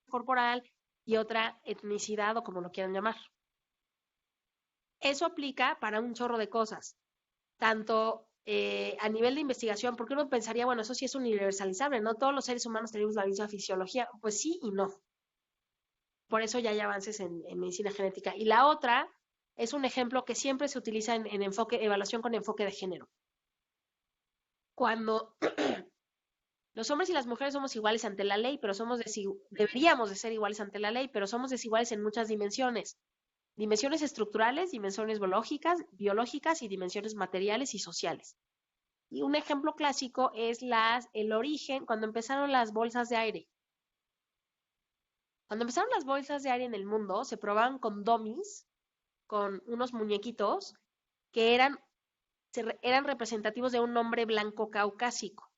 corporal y otra etnicidad o como lo quieran llamar. Eso aplica para un chorro de cosas, tanto a nivel de investigación, porque uno pensaría, bueno, eso sí es universalizable, ¿no? Todos los seres humanos tenemos la misma fisiología. Pues sí y no. Por eso ya hay avances en medicina genética. Y la otra es un ejemplo que siempre se utiliza en enfoque, evaluación con enfoque de género. Cuando los hombres y las mujeres somos iguales ante la ley, pero deberíamos de ser iguales ante la ley, pero somos desiguales en muchas dimensiones. Dimensiones estructurales, dimensiones biológicas y dimensiones materiales y sociales. Y un ejemplo clásico es el origen, cuando empezaron las bolsas de aire. Cuando empezaron las bolsas de aire en el mundo, se probaban con dummies, con unos muñequitos que eran representativos de un hombre blanco caucásico.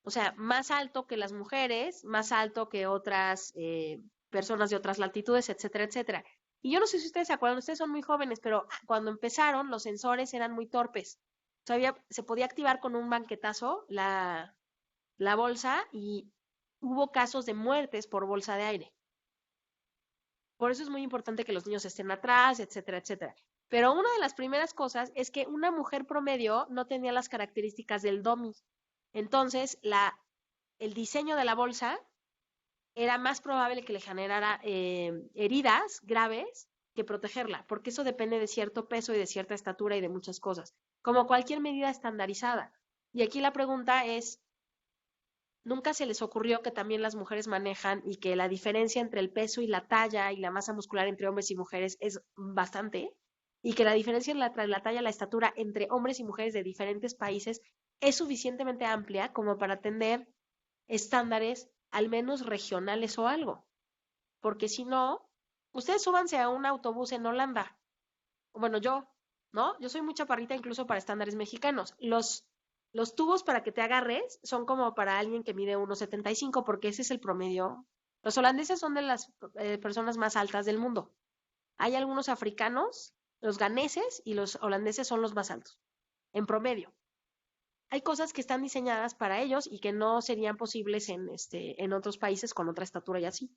O sea, más alto que las mujeres, más alto que otras personas de otras latitudes, etcétera, etcétera. Y yo no sé si ustedes se acuerdan, ustedes son muy jóvenes, pero cuando empezaron los sensores eran muy torpes. Todavía se podía activar con un banquetazo la bolsa y hubo casos de muertes por bolsa de aire. Por eso es muy importante que los niños estén atrás, etcétera, etcétera. Pero una de las primeras cosas es que una mujer promedio no tenía las características del dummy. Entonces, el diseño de la bolsa era más probable que le generara heridas graves que protegerla, porque eso depende de cierto peso y de cierta estatura y de muchas cosas, como cualquier medida estandarizada. Y aquí la pregunta es, ¿nunca se les ocurrió que también las mujeres manejan y que la diferencia entre el peso y la talla y la masa muscular entre hombres y mujeres es bastante? Y que la diferencia entre la talla y la estatura entre hombres y mujeres de diferentes países es suficientemente amplia como para atender estándares al menos regionales o algo. Porque si no, ustedes súbanse a un autobús en Holanda. Bueno, yo, ¿no? Yo soy muy chaparrita incluso para estándares mexicanos. Los tubos para que te agarres son como para alguien que mide 1,75 porque ese es el promedio. Los holandeses son de las personas más altas del mundo. Hay algunos africanos, los ganeses y los holandeses son los más altos, en promedio. Hay cosas que están diseñadas para ellos y que no serían posibles en otros países con otra estatura y así.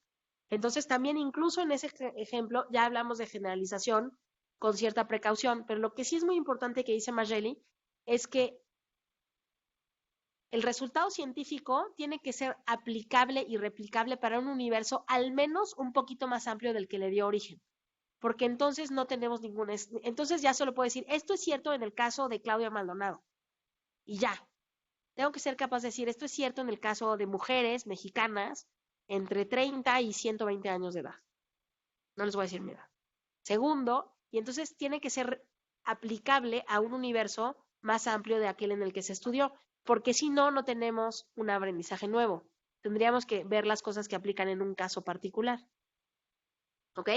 Entonces, también incluso en ese ejemplo ya hablamos de generalización con cierta precaución, pero lo que sí es muy importante que dice Margelli es que el resultado científico tiene que ser aplicable y replicable para un universo al menos un poquito más amplio del que le dio origen, porque entonces no tenemos entonces ya solo puedo decir, esto es cierto en el caso de Claudia Maldonado, y ya. Tengo que ser capaz de decir, esto es cierto en el caso de mujeres mexicanas entre 30 y 120 años de edad. No les voy a decir mi edad. Segundo, y entonces tiene que ser aplicable a un universo más amplio de aquel en el que se estudió, porque si no, no tenemos un aprendizaje nuevo. Tendríamos que ver las cosas que aplican en un caso particular. ¿Ok?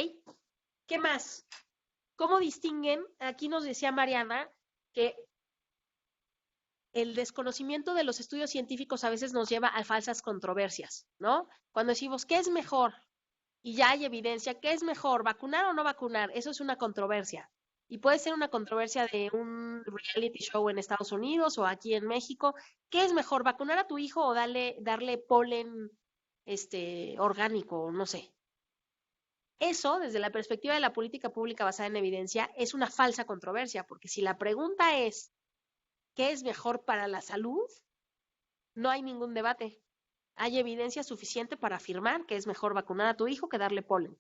¿Qué más? ¿Cómo distinguen? Aquí nos decía Mariana que el desconocimiento de los estudios científicos a veces nos lleva a falsas controversias, ¿no? Cuando decimos, ¿qué es mejor? Y ya hay evidencia, ¿qué es mejor? ¿Vacunar o no vacunar? Eso es una controversia. Y puede ser una controversia de un reality show en Estados Unidos o aquí en México. ¿Qué es mejor? ¿Vacunar a tu hijo o darle polen orgánico? No sé. Eso, desde la perspectiva de la política pública basada en evidencia, es una falsa controversia, porque si la pregunta es ¿qué es mejor para la salud? No hay ningún debate. Hay evidencia suficiente para afirmar que es mejor vacunar a tu hijo que darle polen.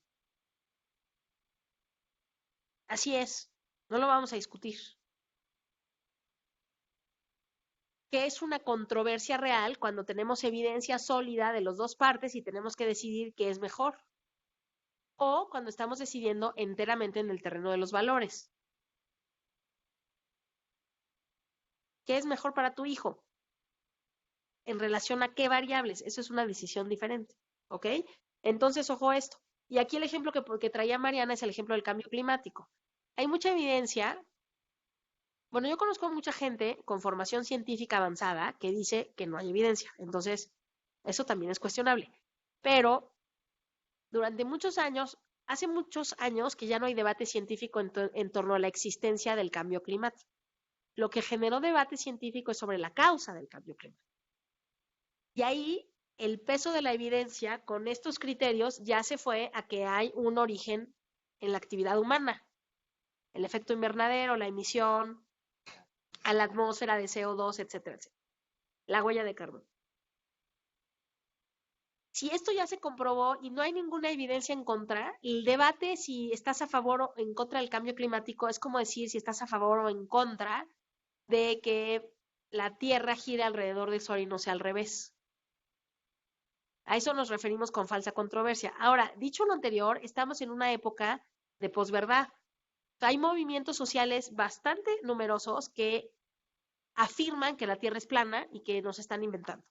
Así es, no lo vamos a discutir. Que es una controversia real cuando tenemos evidencia sólida de las dos partes y tenemos que decidir qué es mejor. O cuando estamos decidiendo enteramente en el terreno de los valores. ¿Qué es mejor para tu hijo? ¿En relación a qué variables? Eso es una decisión diferente. ¿Ok? Entonces, ojo a esto. Y aquí el ejemplo que traía Mariana es el ejemplo del cambio climático. Hay mucha evidencia. Bueno, yo conozco a mucha gente con formación científica avanzada que dice que no hay evidencia. Entonces, eso también es cuestionable. Pero durante muchos años, hace muchos años que ya no hay debate científico en torno a la existencia del cambio climático. Lo que generó debate científico es sobre la causa del cambio climático. Y ahí el peso de la evidencia con estos criterios ya se fue a que hay un origen en la actividad humana, el efecto invernadero, la emisión a la atmósfera de CO2, etcétera, etcétera, la huella de carbono. Si esto ya se comprobó y no hay ninguna evidencia en contra, el debate si estás a favor o en contra del cambio climático es como decir si estás a favor o en contra de que la Tierra gire alrededor del Sol y no sea al revés. A eso nos referimos con falsa controversia. Ahora, dicho lo anterior, estamos en una época de posverdad. Hay movimientos sociales bastante numerosos que afirman que la Tierra es plana y que nos están inventando.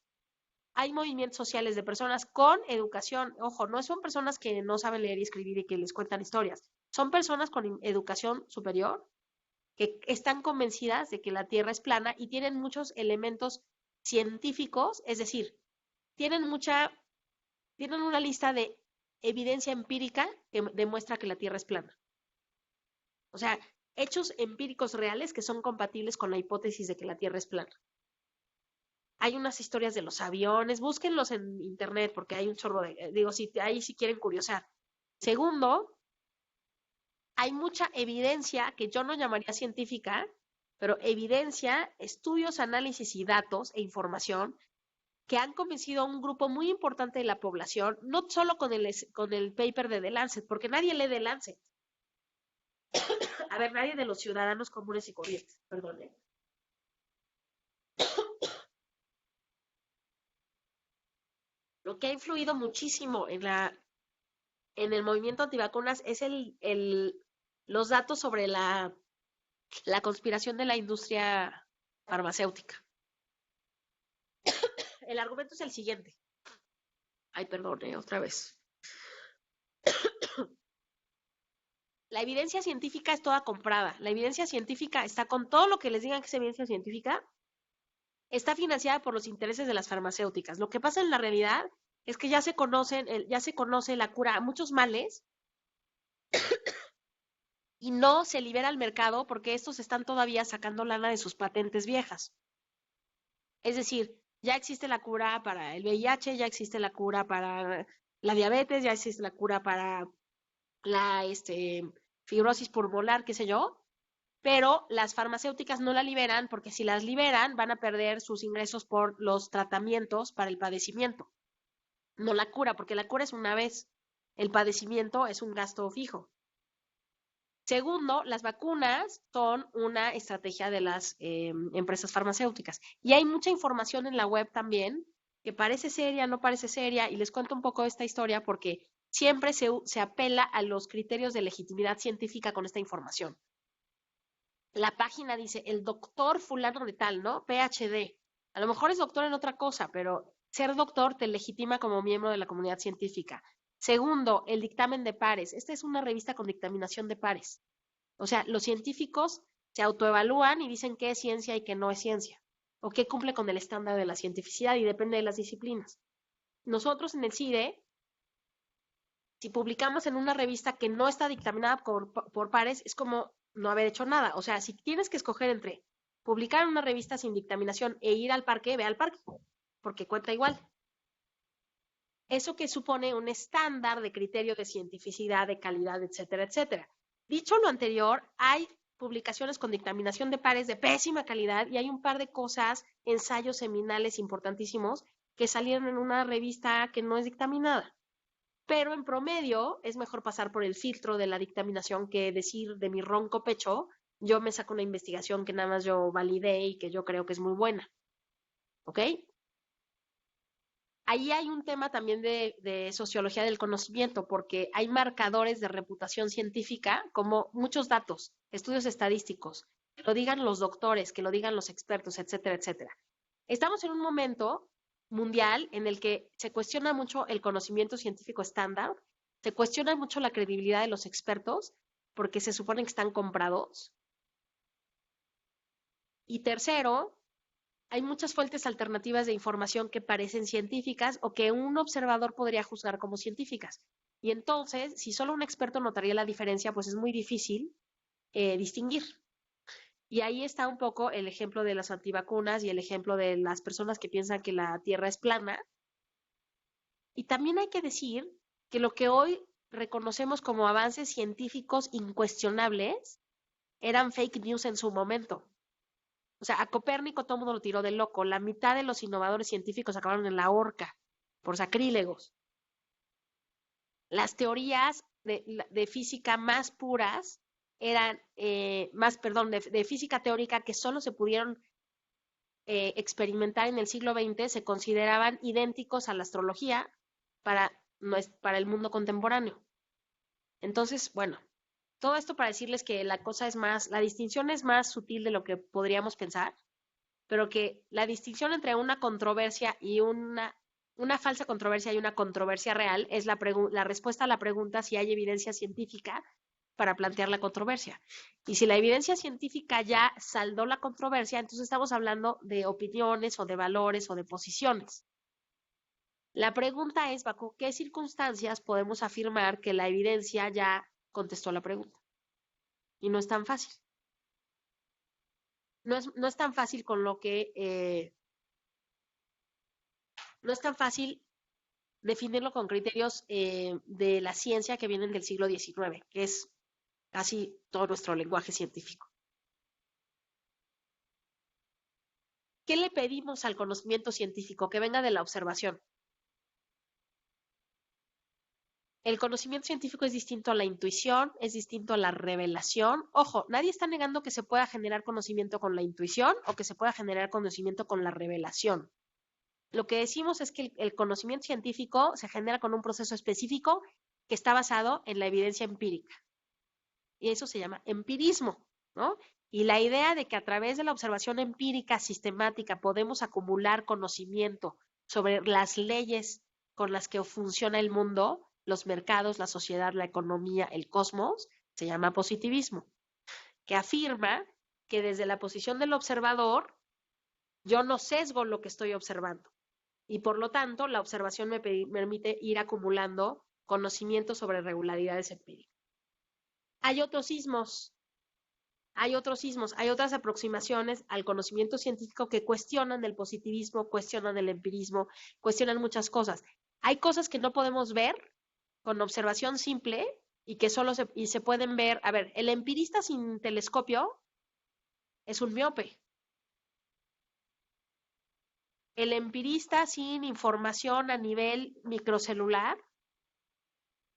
Hay movimientos sociales de personas con educación. Ojo, no son personas que no saben leer y escribir y que les cuentan historias. Son personas con educación superior que están convencidas de que la Tierra es plana y tienen muchos elementos científicos, es decir, tienen una lista de evidencia empírica que demuestra que la Tierra es plana. O sea, hechos empíricos reales que son compatibles con la hipótesis de que la Tierra es plana. Hay unas historias de los aviones, búsquenlos en internet porque hay un chorro de, digo, ahí si quieren curiosar. Segundo, hay mucha evidencia que yo no llamaría científica, pero evidencia, estudios, análisis y datos e información que han convencido a un grupo muy importante de la población, no solo con el paper de The Lancet, porque nadie lee The Lancet. A ver, nadie de los ciudadanos comunes y corrientes, perdón. Lo que ha influido muchísimo en el movimiento antivacunas es los datos sobre la conspiración de la industria farmacéutica. El argumento es el siguiente. Ay, perdón, otra vez. La evidencia científica es toda comprada. La evidencia científica está con todo lo que les digan que es evidencia científica, está financiada por los intereses de las farmacéuticas. Lo que pasa en la realidad es que ya se conoce la cura a muchos males y no se libera al mercado porque estos están todavía sacando lana de sus patentes viejas. Es decir, ya existe la cura para el VIH, ya existe la cura para la diabetes, ya existe la cura para la fibrosis pulmonar, qué sé yo, pero las farmacéuticas no la liberan porque si las liberan van a perder sus ingresos por los tratamientos para el padecimiento. No la cura, porque la cura es una vez, el padecimiento es un gasto fijo. Segundo, las vacunas son una estrategia de las empresas farmacéuticas. Y hay mucha información en la web también que parece seria, no parece seria, y les cuento un poco esta historia porque siempre se apela a los criterios de legitimidad científica con esta información. La página dice, el doctor fulano de tal, ¿no? PhD. A lo mejor es doctor en otra cosa, pero ser doctor te legitima como miembro de la comunidad científica. Segundo, el dictamen de pares. Esta es una revista con dictaminación de pares. O sea, los científicos se autoevalúan y dicen qué es ciencia y qué no es ciencia, o qué cumple con el estándar de la cientificidad y depende de las disciplinas. Nosotros en el CIDE, si publicamos en una revista que no está dictaminada por pares, es como no haber hecho nada. O sea, si tienes que escoger entre publicar en una revista sin dictaminación e ir al parque, ve al parque, porque cuenta igual. Eso que supone un estándar de criterio de cientificidad, de calidad, etcétera, etcétera. Dicho lo anterior, hay publicaciones con dictaminación de pares de pésima calidad y hay un par de cosas, ensayos seminales importantísimos que salieron en una revista que no es dictaminada. Pero en promedio es mejor pasar por el filtro de la dictaminación que decir de mi ronco pecho, yo me saco una investigación que nada más yo validé y que yo creo que es muy buena. ¿Ok? Ahí hay un tema también de sociología del conocimiento, porque hay marcadores de reputación científica, como muchos datos, estudios estadísticos, que lo digan los doctores, que lo digan los expertos, etcétera, etcétera. Estamos en un momento mundial en el que se cuestiona mucho el conocimiento científico estándar, se cuestiona mucho la credibilidad de los expertos, porque se supone que están comprados. Y tercero, hay muchas fuentes alternativas de información que parecen científicas o que un observador podría juzgar como científicas. Y entonces, si solo un experto notaría la diferencia, pues es muy difícil distinguir. Y ahí está un poco el ejemplo de las antivacunas y el ejemplo de las personas que piensan que la Tierra es plana, Y también hay que decir que lo que hoy reconocemos como avances científicos incuestionables eran fake news en su momento. O sea, a Copérnico todo el mundo lo tiró de loco. La mitad de los innovadores científicos acabaron en la horca por sacrílegos. Las teorías de física más puras eran, de física teórica que solo se pudieron experimentar en el siglo XX, se consideraban idénticos a la astrología para, para el mundo contemporáneo. Entonces, bueno, todo esto para decirles que la distinción es más sutil de lo que podríamos pensar, pero que la distinción entre una controversia y una falsa controversia y una controversia real es la respuesta a la pregunta si hay evidencia científica para plantear la controversia. Y si la evidencia científica ya saldó la controversia, entonces estamos hablando de opiniones o de valores o de posiciones. La pregunta es, ¿bajo qué circunstancias podemos afirmar que la evidencia ya contestó la pregunta? Y no es tan fácil. No es tan fácil no es tan fácil definirlo con criterios de la ciencia que vienen del siglo XIX, que es casi todo nuestro lenguaje científico. ¿Qué le pedimos al conocimiento científico? Que venga de la observación. El conocimiento científico es distinto a la intuición, es distinto a la revelación. Ojo, nadie está negando que se pueda generar conocimiento con la intuición o que se pueda generar conocimiento con la revelación. Lo que decimos es que el conocimiento científico se genera con un proceso específico que está basado en la evidencia empírica. Y eso se llama empirismo, ¿no? Y la idea de que a través de la observación empírica sistemática podemos acumular conocimiento sobre las leyes con las que funciona el mundo, los mercados, la sociedad, la economía, el cosmos, se llama positivismo, que afirma que desde la posición del observador yo no sesgo lo que estoy observando y por lo tanto la observación me permite ir acumulando conocimiento sobre regularidades empíricas. Hay otros ismos, hay otras aproximaciones al conocimiento científico que cuestionan el positivismo, cuestionan el empirismo, cuestionan muchas cosas. Hay cosas que no podemos ver con observación simple y que se pueden ver. A ver, el empirista sin telescopio es un miope. El empirista sin información a nivel microcelular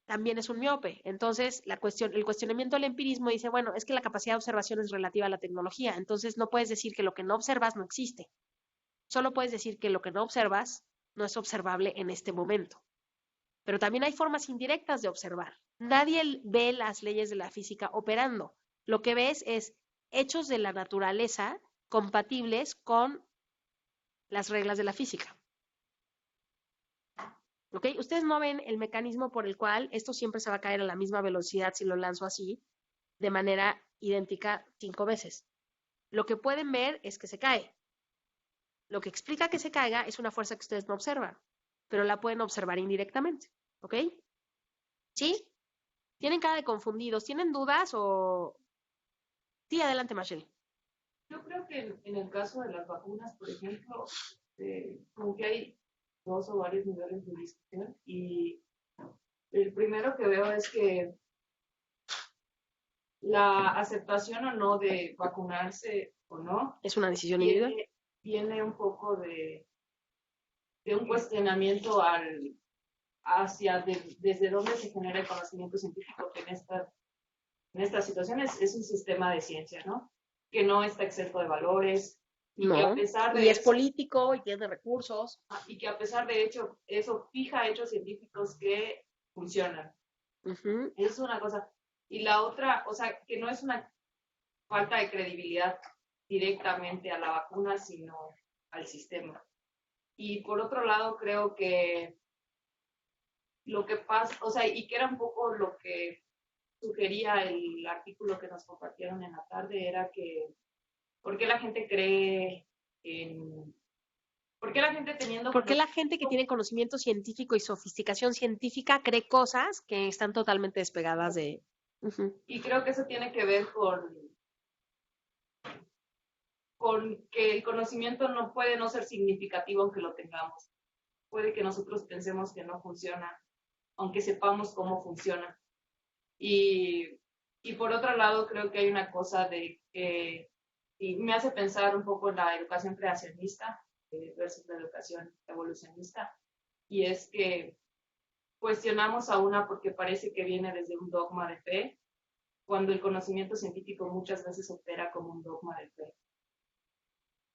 también es un miope. Entonces, el cuestionamiento del empirismo dice, bueno, es que la capacidad de observación es relativa a la tecnología, entonces no puedes decir que lo que no observas no existe. Solo puedes decir que lo que no observas no es observable en este momento. Pero también hay formas indirectas de observar. Nadie ve las leyes de la física operando. Lo que ves es hechos de la naturaleza compatibles con las reglas de la física. ¿Ok? Ustedes no ven el mecanismo por el cual esto siempre se va a caer a la misma velocidad si lo lanzo así, de manera idéntica 5 veces. Lo que pueden ver es que se cae. Lo que explica que se caiga es una fuerza que ustedes no observan, pero la pueden observar indirectamente. ¿Ok? ¿Sí? ¿Tienen cara de confundidos? ¿Tienen dudas o...? Sí, adelante, Michelle. Yo creo que en el caso de las vacunas, por ejemplo, como que hay dos o varios niveles de discusión y el primero que veo es que la aceptación o no de vacunarse o no Es una decisión individual. viene un poco de un cuestionamiento hacia desde dónde se genera el conocimiento científico, que en estas situaciones es un sistema de ciencia, ¿no? Que no está exento de valores y que a No. pesar Y de es eso, político y tiene recursos. y que a pesar de hecho, eso fija hechos científicos que funcionan. Ujú. Esa es una cosa. Y la otra, o sea, que no es una falta de credibilidad directamente a la vacuna, sino al sistema. Y por otro lado, creo que lo que pasa, o sea, y que era un poco lo que sugería el artículo que nos compartieron en la tarde, era que, ¿por qué la gente cree en... ¿Por qué la gente teniendo ¿Por qué la conocimiento? gente que tiene conocimiento científico y sofisticación científica cree cosas que están totalmente despegadas de... Ujú. Y creo que eso tiene que ver con que el conocimiento no puede no ser significativo aunque lo tengamos. puede que nosotros pensemos que no funciona, aunque sepamos cómo funciona. Y por otro lado, creo que hay una cosa de que y me hace pensar un poco en la educación creacionista versus la educación evolucionista, y es que cuestionamos a una porque parece que viene desde un dogma de fe, cuando el conocimiento científico muchas veces opera como un dogma de fe,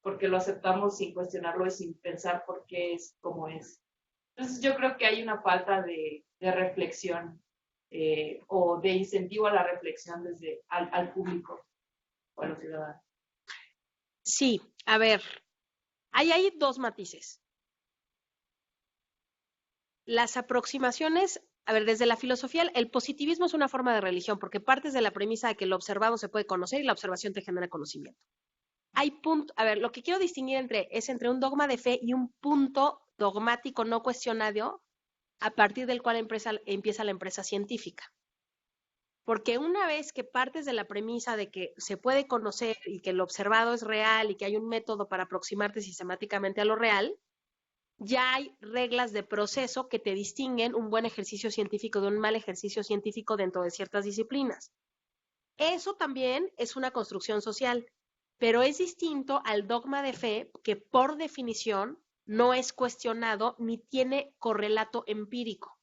porque lo aceptamos sin cuestionarlo y sin pensar por qué es como es. Entonces yo creo que hay una falta de reflexión o de incentivo a la reflexión desde al público o a los ciudadanos. Sí, a ver, hay dos matices. Las aproximaciones, a ver, desde la filosofía, el positivismo es una forma de religión porque partes de la premisa de que lo observado se puede conocer y la observación te genera conocimiento. Hay punto, a ver, lo que quiero distinguir es entre un dogma de fe y un punto dogmático no cuestionado a partir del cual empieza la empresa científica. Porque una vez que partes de la premisa de que se puede conocer y que lo observado es real y que hay un método para aproximarte sistemáticamente a lo real, ya hay reglas de proceso que te distinguen un buen ejercicio científico de un mal ejercicio científico dentro de ciertas disciplinas. Eso también es una construcción social, pero es distinto al dogma de fe que por definición no es cuestionado ni tiene correlato empírico.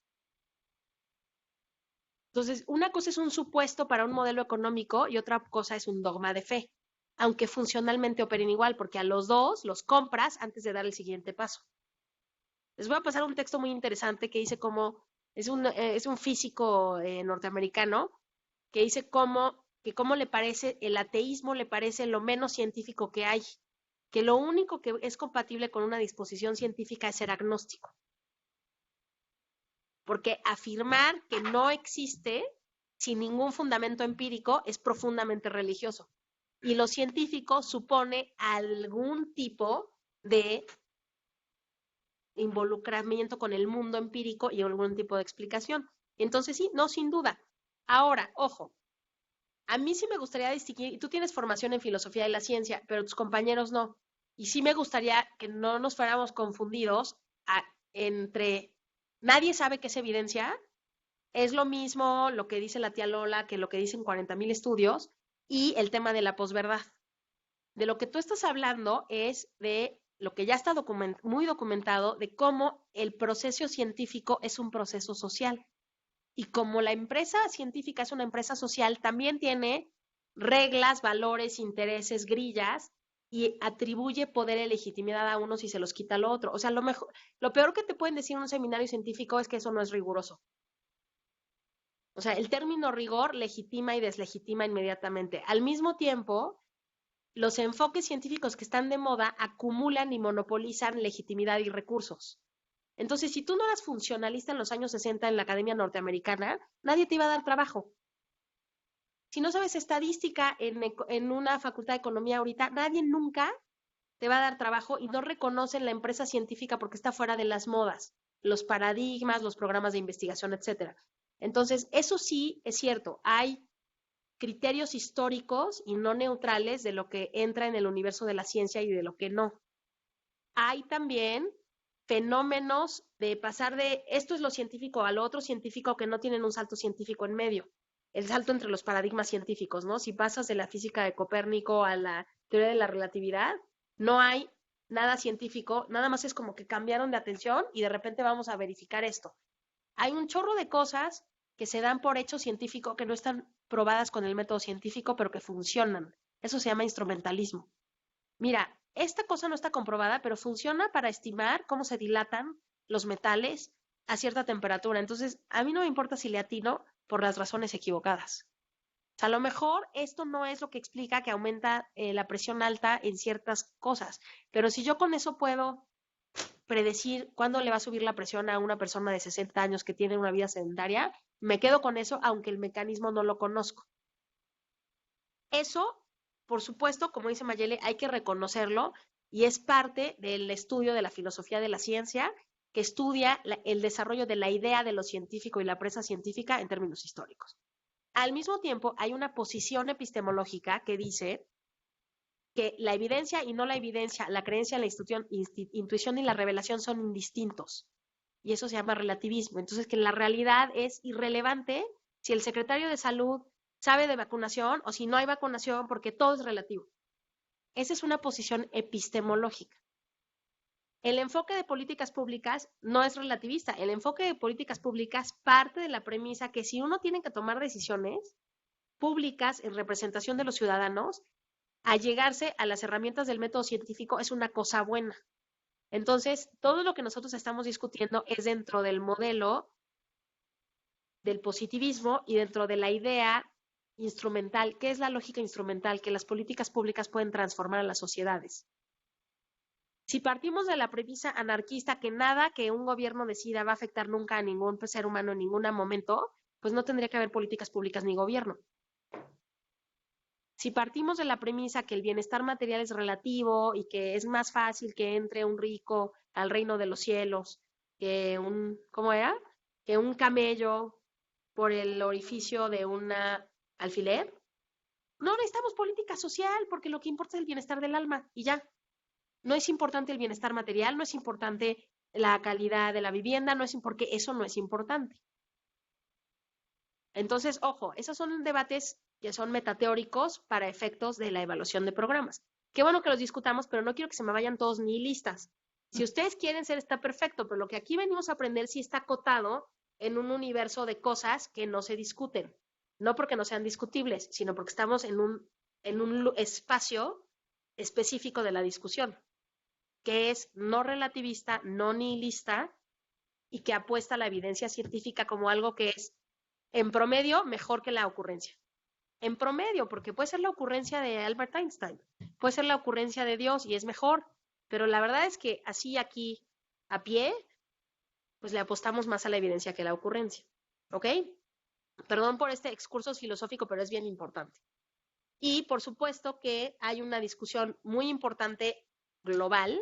Entonces, una cosa es un supuesto para un modelo económico y otra cosa es un dogma de fe, aunque funcionalmente operen igual, porque a los dos los compras antes de dar el siguiente paso. Les voy a pasar un texto muy interesante que dice cómo, es un físico norteamericano, que dice cómo le parece, el ateísmo le parece lo menos científico que hay, que lo único que es compatible con una disposición científica es ser agnóstico. Porque afirmar que no existe sin ningún fundamento empírico es profundamente religioso. Y lo científico supone algún tipo de involucramiento con el mundo empírico y algún tipo de explicación. Entonces sí, no, sin duda. Ahora, ojo, a mí sí me gustaría distinguir, y tú tienes formación en filosofía de la ciencia, pero tus compañeros no. Y sí me gustaría que no nos fuéramos confundidos entre nadie sabe qué es evidencia, es lo mismo lo que dice la tía Lola que lo que dicen 40,000 estudios y el tema de la posverdad. De lo que tú estás hablando es de lo que ya está muy documentado, de cómo el proceso científico es un proceso social. Y como la empresa científica es una empresa social, también tiene reglas, valores, intereses, grillas y atribuye poder y legitimidad a unos y se los quita al otro. O sea, lo peor que te pueden decir en un seminario científico es que eso no es riguroso. O sea, el término rigor legitima y deslegitima inmediatamente. Al mismo tiempo, los enfoques científicos que están de moda acumulan y monopolizan legitimidad y recursos. Entonces, si tú no eras funcionalista en los años 60 en la Academia Norteamericana, nadie te iba a dar trabajo. Si no sabes estadística en una facultad de economía ahorita, nadie nunca te va a dar trabajo y no reconocen la empresa científica porque está fuera de las modas, los paradigmas, los programas de investigación, etcétera. Entonces, eso sí es cierto, hay criterios históricos y no neutrales de lo que entra en el universo de la ciencia y de lo que no. Hay también fenómenos de pasar de esto es lo científico a lo otro científico que no tienen un salto científico en medio. El salto entre los paradigmas científicos, ¿no? Si pasas de la física de Copérnico a la teoría de la relatividad, no hay nada científico, nada más es como que cambiaron de atención y de repente vamos a verificar esto. Hay un chorro de cosas que se dan por hecho científico que no están probadas con el método científico, pero que funcionan. Eso se llama instrumentalismo. Mira, esta cosa no está comprobada, pero funciona para estimar cómo se dilatan los metales a cierta temperatura. Entonces, a mí no me importa si le atino por las razones equivocadas. O sea, a lo mejor esto no es lo que explica que aumenta la presión alta en ciertas cosas, pero si yo con eso puedo predecir cuándo le va a subir la presión a una persona de 60 años que tiene una vida sedentaria, me quedo con eso, aunque el mecanismo no lo conozco. Eso, por supuesto, como dice Mayele, hay que reconocerlo y es parte del estudio de la filosofía de la ciencia que estudia el desarrollo de la idea de lo científico y la presa científica en términos históricos. Al mismo tiempo, hay una posición epistemológica que dice que la evidencia y no la evidencia, la creencia, la intuición y la revelación son indistintos. y eso se llama relativismo. Entonces, que la realidad es irrelevante si el secretario de salud sabe de vacunación o si no hay vacunación, porque todo es relativo. Esa es una posición epistemológica. El enfoque de políticas públicas no es relativista. El enfoque de políticas públicas parte de la premisa que si uno tiene que tomar decisiones públicas en representación de los ciudadanos, allegarse a las herramientas del método científico es una cosa buena. Entonces, todo lo que nosotros estamos discutiendo es dentro del modelo del positivismo y dentro de la idea instrumental. ¿Qué es la lógica instrumental? Que las políticas públicas pueden transformar a las sociedades. Si partimos de la premisa anarquista que nada que un gobierno decida va a afectar nunca a ningún ser humano en ningún momento, pues no tendría que haber políticas públicas ni gobierno. Si partimos de la premisa que el bienestar material es relativo y que es más fácil que entre un rico al reino de los cielos que ¿cómo era? Que un camello por el orificio de una alfiler, no necesitamos política social porque lo que importa es el bienestar del alma y ya. No es importante el bienestar material, no es importante la calidad de la vivienda, no es porque eso no es importante. Entonces, ojo, esos son debates que son metateóricos para efectos de la evaluación de programas. Qué bueno que los discutamos, pero no quiero que se me vayan todos nihilistas. Si ustedes quieren ser, está perfecto, pero lo que aquí venimos a aprender sí está acotado en un universo de cosas que no se discuten. No porque no sean discutibles, sino porque estamos en un espacio específico de la discusión, que es no relativista, no nihilista, y que apuesta a la evidencia científica como algo que es, en promedio, mejor que la ocurrencia. En promedio, porque puede ser la ocurrencia de Albert Einstein, puede ser la ocurrencia de Dios y es mejor, pero la verdad es que así aquí, a pie, pues le apostamos más a la evidencia que a la ocurrencia. ¿Ok? Perdón por este excurso filosófico, pero es bien importante. Y por supuesto que hay una discusión muy importante global,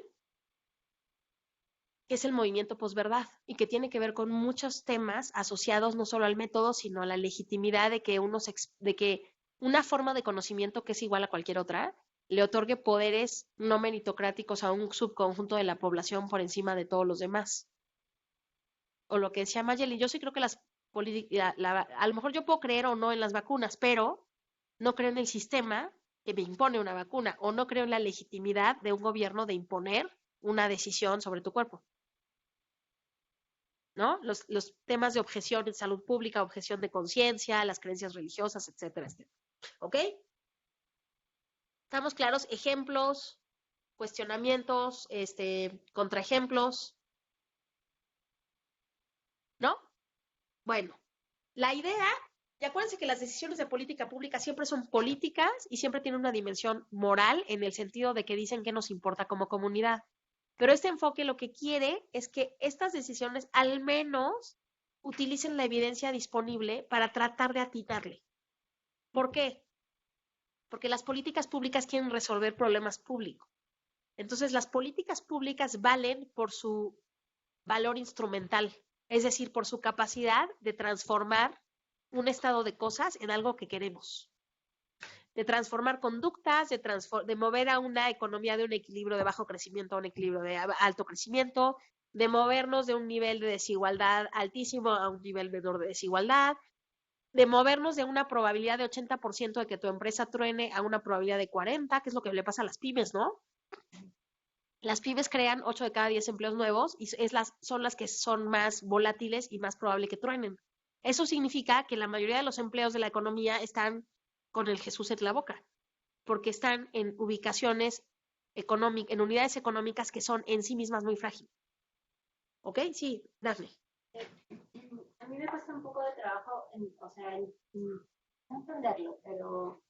que es el movimiento posverdad y que tiene que ver con muchos temas asociados no solo al método, sino a la legitimidad de que una forma de conocimiento que es igual a cualquier otra le otorgue poderes no meritocráticos a un subconjunto de la población por encima de todos los demás. O lo que decía Mayeli, yo sí creo que a lo mejor yo puedo creer o no en las vacunas, pero no creo en el sistema que me impone una vacuna o no creo en la legitimidad de un gobierno de imponer una decisión sobre tu cuerpo. ¿No? Los temas de objeción en salud pública, objeción de conciencia, las creencias religiosas, etcétera, etcétera. ¿Ok? ¿Estamos claros? Ejemplos, cuestionamientos, contraejemplos, ¿no? Bueno, la idea, y acuérdense que las decisiones de política pública siempre son políticas y siempre tienen una dimensión moral en el sentido de que dicen que nos importa como comunidad. Pero este enfoque lo que quiere es que estas decisiones al menos utilicen la evidencia disponible para tratar de atinarle. ¿Por qué? Porque las políticas públicas quieren resolver problemas públicos. Entonces, las políticas públicas valen por su valor instrumental, es decir, por su capacidad de transformar un estado de cosas en algo que queremos, de transformar conductas, de mover a una economía de un equilibrio de bajo crecimiento a un equilibrio de alto crecimiento, de movernos de un nivel de desigualdad altísimo a un nivel menor de desigualdad, de movernos de una probabilidad de 80% de que tu empresa truene a una probabilidad de 40%, que es lo que le pasa a las pymes, ¿no? Las pymes crean 8 de cada 10 empleos nuevos y son las que son más volátiles y más probable que truenen. Eso significa que la mayoría de los empleos de la economía están con el Jesús en la boca, porque están en ubicaciones en unidades económicas que son en sí mismas muy frágiles. ¿Ok? Sí, Dafne. A mí me cuesta un poco de trabajo, entenderlo, pero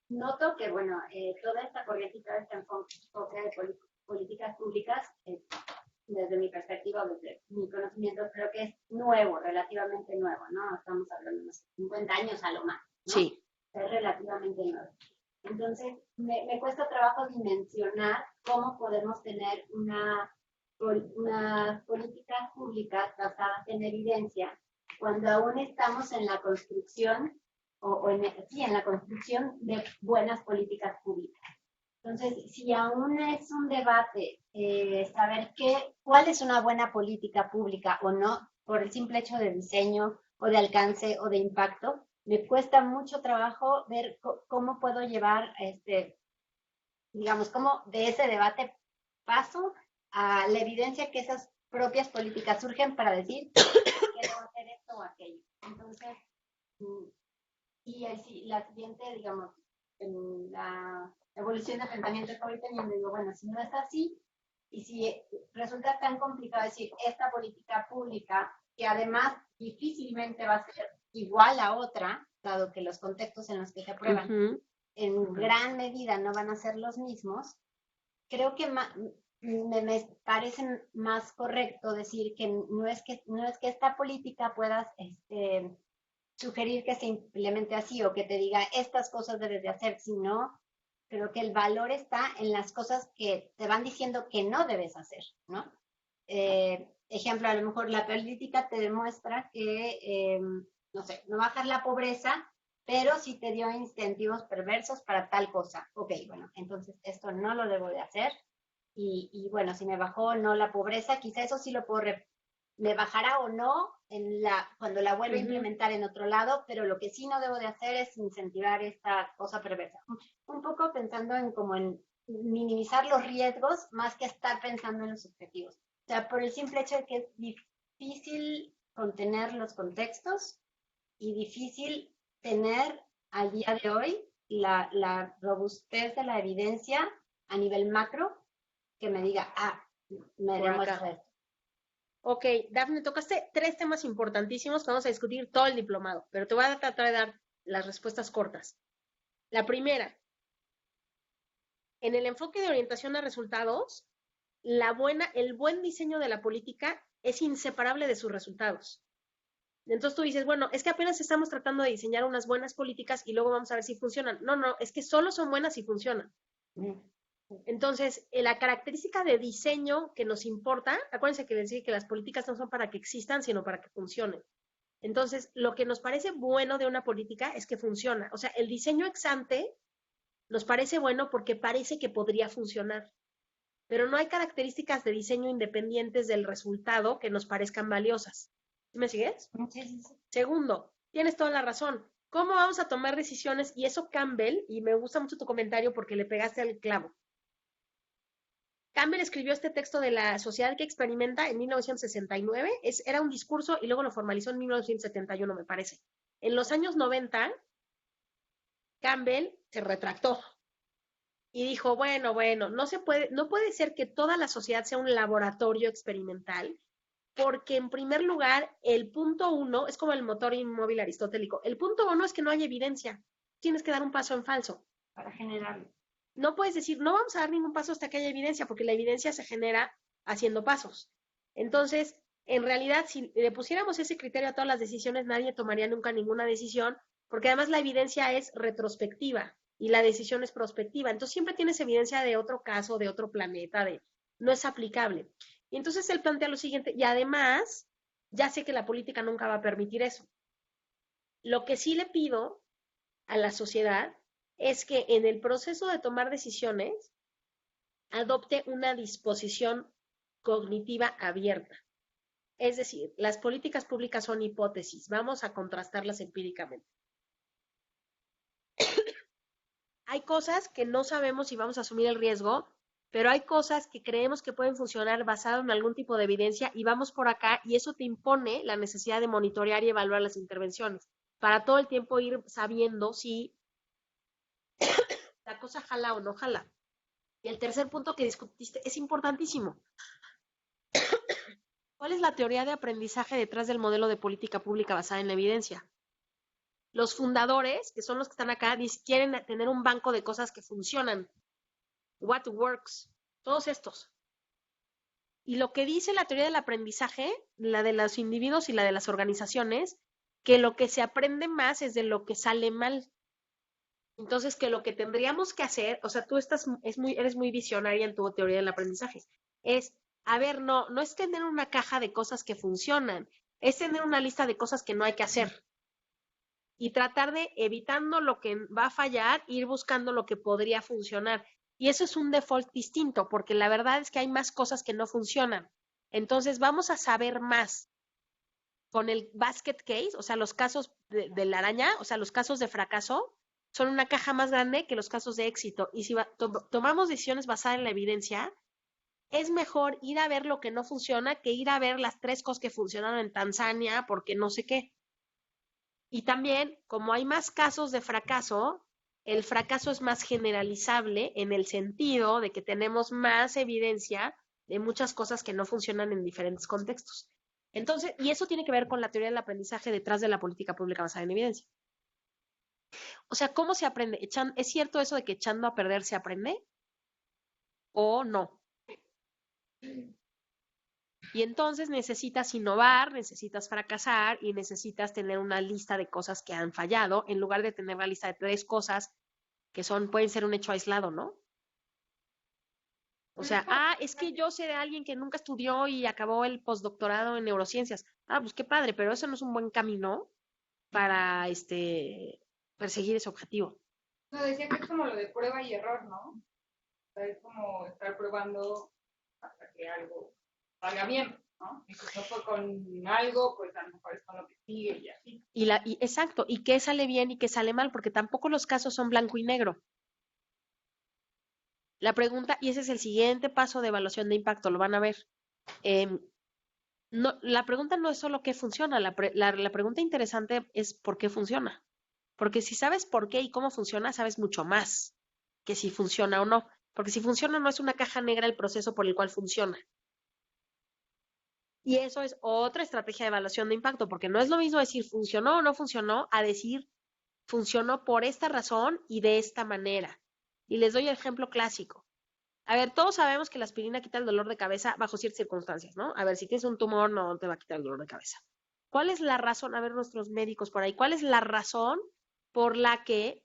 noto que, bueno, toda esta corriente y todo este enfoque de políticas públicas, desde mi perspectiva, desde mi conocimiento, creo que es nuevo, relativamente nuevo, ¿no? Estamos hablando de unos 50 años a lo más, ¿no? Sí. Es relativamente nuevo. Entonces, me cuesta trabajo dimensionar cómo podemos tener unas políticas públicas basadas en evidencia cuando aún estamos en la construcción en la construcción de buenas políticas públicas. Entonces, si aún es un debate saber cuál es una buena política pública o no, por el simple hecho de diseño o de alcance o de impacto, me cuesta mucho trabajo ver cómo puedo llevar, digamos, cómo de ese debate paso a la evidencia que esas propias políticas surgen para decir que debo hacer esto o aquello. Entonces, la siguiente, digamos, en la evolución de pensamiento que voy teniendo, digo, bueno, si no es así, y si resulta tan complicado decir esta política pública, que además difícilmente va a ser igual a otra, dado que los contextos en los que se aprueban en gran medida no van a ser los mismos, creo que me parece más correcto decir que no es que esta política puedas sugerir que se implemente así o que te diga estas cosas debes de hacer, sino creo que el valor está en las cosas que te van diciendo que no debes hacer, ¿no? Ejemplo, a lo mejor la política te demuestra que, no sé, no bajar la pobreza, pero sí te dio incentivos perversos para tal cosa. Ok, bueno, entonces esto no lo debo de hacer. Y bueno, si me bajó no la pobreza, quizá eso sí lo puedo me bajará o no cuando la vuelva a implementar en otro lado, pero lo que sí no debo de hacer es incentivar esta cosa perversa. Un poco pensando en minimizar los riesgos más que estar pensando en los objetivos. O sea, por el simple hecho de que es difícil contener los contextos y difícil tener al día de hoy la robustez de la evidencia a nivel macro que me diga, me demuestra esto. Ok, Dafne, tocaste 3 temas importantísimos que vamos a discutir todo el diplomado, pero te voy a tratar de dar las respuestas cortas. La primera, en el enfoque de orientación a resultados, el buen diseño de la política es inseparable de sus resultados. Entonces tú dices, bueno, es que apenas estamos tratando de diseñar unas buenas políticas y luego vamos a ver si funcionan. No, es que solo son buenas si funcionan. Entonces, la característica de diseño que nos importa, acuérdense que decir que las políticas no son para que existan, sino para que funcionen. Entonces, lo que nos parece bueno de una política es que funciona. O sea, el diseño ex ante nos parece bueno porque parece que podría funcionar. Pero no hay características de diseño independientes del resultado que nos parezcan valiosas. ¿Sí me sigues? Sí. Segundo, tienes toda la razón. ¿Cómo vamos a tomar decisiones? Y eso Campbell, y me gusta mucho tu comentario porque le pegaste al clavo. Campbell escribió este texto de la sociedad que experimenta en 1969, era un discurso y luego lo formalizó en 1971, me parece. En los años 90, Campbell se retractó y dijo, bueno, no puede ser que toda la sociedad sea un laboratorio experimental, porque en primer lugar, el punto 1 es como el motor inmóvil aristotélico. El punto 1 es que no hay evidencia. Tienes que dar un paso en falso para generarlo. No puedes decir, no vamos a dar ningún paso hasta que haya evidencia, porque la evidencia se genera haciendo pasos. Entonces, en realidad, si le pusiéramos ese criterio a todas las decisiones, nadie tomaría nunca ninguna decisión, porque además la evidencia es retrospectiva y la decisión es prospectiva. Entonces, siempre tienes evidencia de otro caso, de otro planeta, no es aplicable. Y entonces él plantea lo siguiente, y además, ya sé que la política nunca va a permitir eso. Lo que sí le pido a la sociedad es que en el proceso de tomar decisiones adopte una disposición cognitiva abierta. Es decir, las políticas públicas son hipótesis, vamos a contrastarlas empíricamente. Hay cosas que no sabemos si vamos a asumir el riesgo, pero hay cosas que creemos que pueden funcionar basado en algún tipo de evidencia y vamos por acá y eso te impone la necesidad de monitorear y evaluar las intervenciones para todo el tiempo ir sabiendo si la cosa jala o no jala. Y el tercer punto que discutiste es importantísimo. ¿Cuál es la teoría de aprendizaje detrás del modelo de política pública basada en la evidencia? Los fundadores, que son los que están acá, quieren tener un banco de cosas que funcionan. What works. Todos estos. Y lo que dice la teoría del aprendizaje, la de los individuos y la de las organizaciones, que lo que se aprende más es de lo que sale mal. Entonces, que lo que tendríamos que hacer, o sea, tú eres muy visionaria en tu teoría del aprendizaje, es, a ver, no es tener una caja de cosas que funcionan, es tener una lista de cosas que no hay que hacer. Y tratar de, evitando lo que va a fallar, ir buscando lo que podría funcionar. Y eso es un default distinto, porque la verdad es que hay más cosas que no funcionan. Entonces vamos a saber más con el basket case, o sea, los casos de la araña, o sea, los casos de fracaso, son una caja más grande que los casos de éxito. Y si tomamos decisiones basadas en la evidencia, es mejor ir a ver lo que no funciona que ir a ver las 3 cosas que funcionaron en Tanzania porque no sé qué. Y también, como hay más casos de fracaso, el fracaso es más generalizable en el sentido de que tenemos más evidencia de muchas cosas que no funcionan en diferentes contextos. Entonces, y eso tiene que ver con la teoría del aprendizaje detrás de la política pública basada en evidencia. O sea, ¿cómo se aprende? ¿Es cierto eso de que echando a perder se aprende? ¿O no? Y entonces necesitas innovar, necesitas fracasar y necesitas tener una lista de cosas que han fallado en lugar de tener la lista de 3 cosas que pueden ser un hecho aislado, ¿no? O sea, es que yo sé de alguien que nunca estudió y acabó el postdoctorado en neurociencias. Pues qué padre, pero eso no es un buen camino para perseguir ese objetivo. No, decía que es como lo de prueba y error, ¿no? O sea, es como estar probando hasta que algo salga bien, ¿no? Y si no fue con algo, pues a lo mejor es con lo que sigue y así. Exacto, y qué sale bien y qué sale mal, porque tampoco los casos son blanco y negro. La pregunta, y ese es el siguiente paso de evaluación de impacto, lo van a ver. No, la pregunta no es solo qué funciona, la pregunta interesante es por qué funciona. Porque si sabes por qué y cómo funciona, sabes mucho más que si funciona o no. Porque si funciona no es una caja negra el proceso por el cual funciona. Y eso es otra estrategia de evaluación de impacto, porque no es lo mismo decir funcionó o no funcionó a decir funcionó por esta razón y de esta manera. Y les doy el ejemplo clásico. A ver, todos sabemos que la aspirina quita el dolor de cabeza bajo ciertas circunstancias, ¿no? A ver, si tienes un tumor no te va a quitar el dolor de cabeza. ¿Cuál es la razón? A ver, nuestros médicos por ahí, ¿cuál es la razón por la que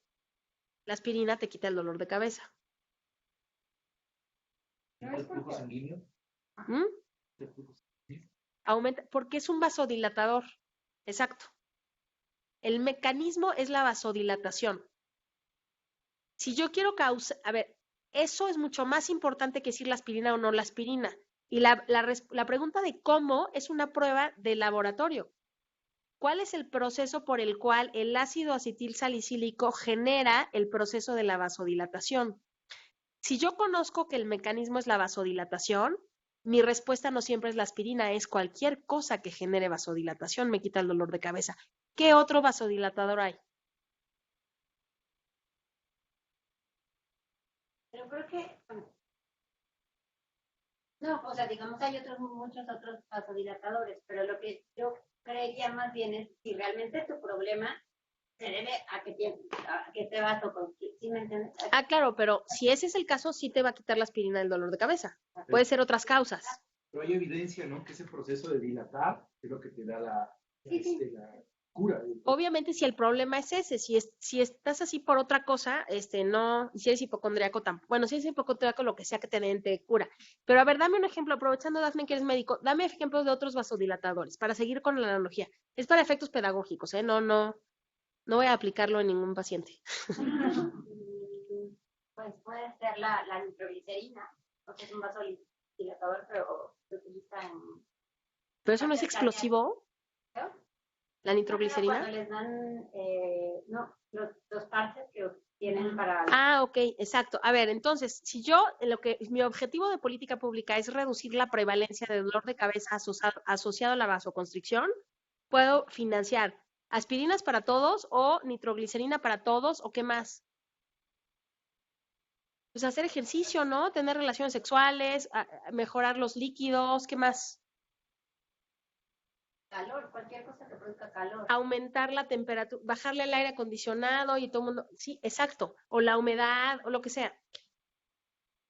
la aspirina te quita el dolor de cabeza? No es flujo sanguíneo. ¿Mm? Aumenta, porque es un vasodilatador. Exacto. El mecanismo es la vasodilatación. Si yo quiero causar, a ver, eso es mucho más importante que decir la aspirina o no la aspirina. Y la pregunta de cómo es una prueba de laboratorio. ¿Cuál es el proceso por el cual el ácido acetilsalicílico genera el proceso de la vasodilatación? Si yo conozco que el mecanismo es la vasodilatación, mi respuesta no siempre es la aspirina, es cualquier cosa que genere vasodilatación, me quita el dolor de cabeza. ¿Qué otro vasodilatador hay? Pero creo que, no, o sea, digamos, hay muchos otros vasodilatadores, pero lo que yo creía más bien es si realmente tu problema se debe a que te vaso, ¿sí me entiendes? Claro, pero si ese es el caso, sí te va a quitar la aspirina del dolor de cabeza. Puede ser otras causas. Pero hay evidencia, ¿no? Que ese proceso de dilatar es lo que te da la cura. Obviamente, si el problema es ese, si estás así por otra cosa, no, y si eres hipocondriaco, bueno, si eres hipocondriaco, lo que sea que te cura. Pero a ver, dame un ejemplo, aprovechando, Dafne, que eres médico, dame ejemplos de otros vasodilatadores, para seguir con la analogía. Es para efectos pedagógicos, no voy a aplicarlo en ningún paciente. Pues puede ser la nitroglicerina, porque es un vasodilatador, pero se utiliza en... ¿Pero eso no es explosivo? ¿No? ¿La nitroglicerina? Cuando les dan, los parches que tienen para... Ok, exacto. A ver, entonces, si mi objetivo de política pública es reducir la prevalencia de dolor de cabeza asociado a la vasoconstricción, puedo financiar aspirinas para todos o nitroglicerina para todos o qué más. Pues hacer ejercicio, ¿no? Tener relaciones sexuales, mejorar los líquidos, ¿qué más? Calor, cualquier cosa que produzca calor. Aumentar la temperatura, bajarle el aire acondicionado y todo el mundo, sí, exacto, o la humedad o lo que sea.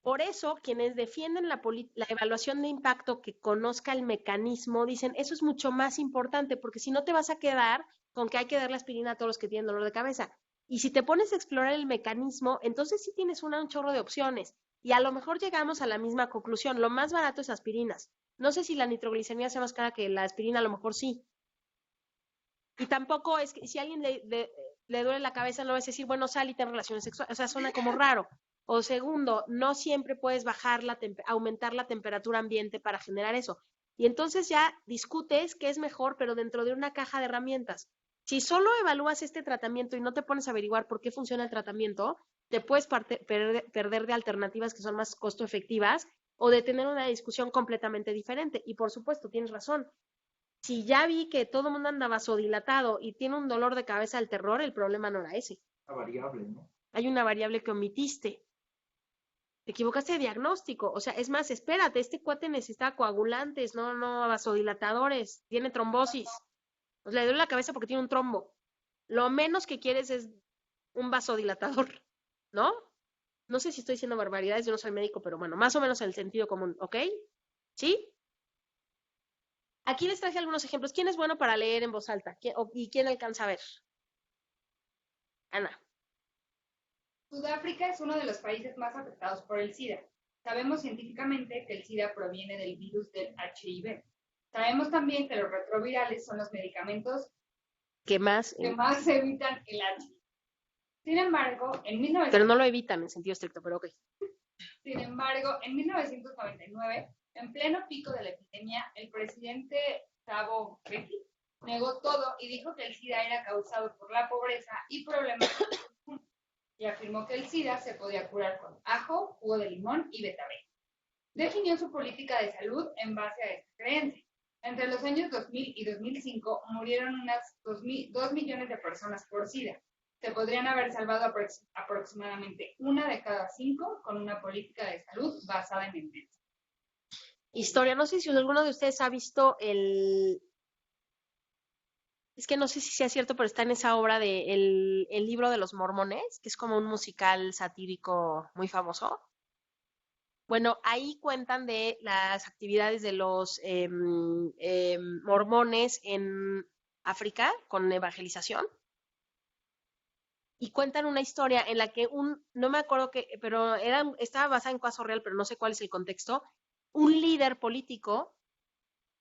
Por eso, quienes defienden la evaluación de impacto que conozca el mecanismo, dicen, eso es mucho más importante, porque si no te vas a quedar con que hay que darle aspirina a todos los que tienen dolor de cabeza. Y si te pones a explorar el mecanismo, entonces sí tienes un chorro de opciones. Y a lo mejor llegamos a la misma conclusión. Lo más barato es aspirinas. No sé si la nitroglicerina sea más cara que la aspirina, a lo mejor sí. Y tampoco es que si a alguien le duele la cabeza, no es decir, bueno, sal y ten relaciones sexuales. O sea, suena como raro. O segundo, no siempre puedes aumentar la temperatura ambiente para generar eso. Y entonces ya discutes qué es mejor, pero dentro de una caja de herramientas. Si solo evalúas este tratamiento y no te pones a averiguar por qué funciona el tratamiento, te puedes perder de alternativas que son más costo efectivas o de tener una discusión completamente diferente. Y por supuesto, tienes razón. Si ya vi que todo el mundo anda vasodilatado y tiene un dolor de cabeza del terror, el problema no era ese. La variable, ¿no? Hay una variable que omitiste. Te equivocaste de diagnóstico. O sea, es más, espérate, este cuate necesita coagulantes, no vasodilatadores, tiene trombosis. O sea, le duele la cabeza porque tiene un trombo. Lo menos que quieres es un vasodilatador, ¿no? No sé si estoy diciendo barbaridades, yo no soy médico, pero bueno, más o menos en el sentido común, ¿ok? ¿Sí? Aquí les traje algunos ejemplos. ¿Quién es bueno para leer en voz alta? ¿Y quién alcanza a ver? Ana. Sudáfrica es uno de los países más afectados por el SIDA. Sabemos científicamente que el SIDA proviene del virus del HIV. Sabemos también que los retrovirales son los medicamentos ¿Qué más? que más evitan el HIV. Sin embargo, Pero no lo evitan en sentido estricto, pero ok. Sin embargo, en 1999, en pleno pico de la epidemia, el presidente Thabo Mbeki negó todo y dijo que el SIDA era causado por la pobreza y problemas y afirmó que el SIDA se podía curar con ajo, jugo de limón y betabel. Definió su política de salud en base a esta creencia. Entre los años 2000 y 2005 murieron unas 2 millones de personas por SIDA. Se podrían haber salvado aproximadamente 1 de cada 5 con una política de salud basada en evidencia. Historia, no sé si alguno de ustedes ha visto es que no sé si sea cierto, pero está en esa obra de el libro de los mormones, que es como un musical satírico muy famoso. Bueno, ahí cuentan de las actividades de los mormones en África con evangelización. Y cuentan una historia en la que no me acuerdo pero estaba basada en caso real, pero no sé cuál es el contexto, un líder político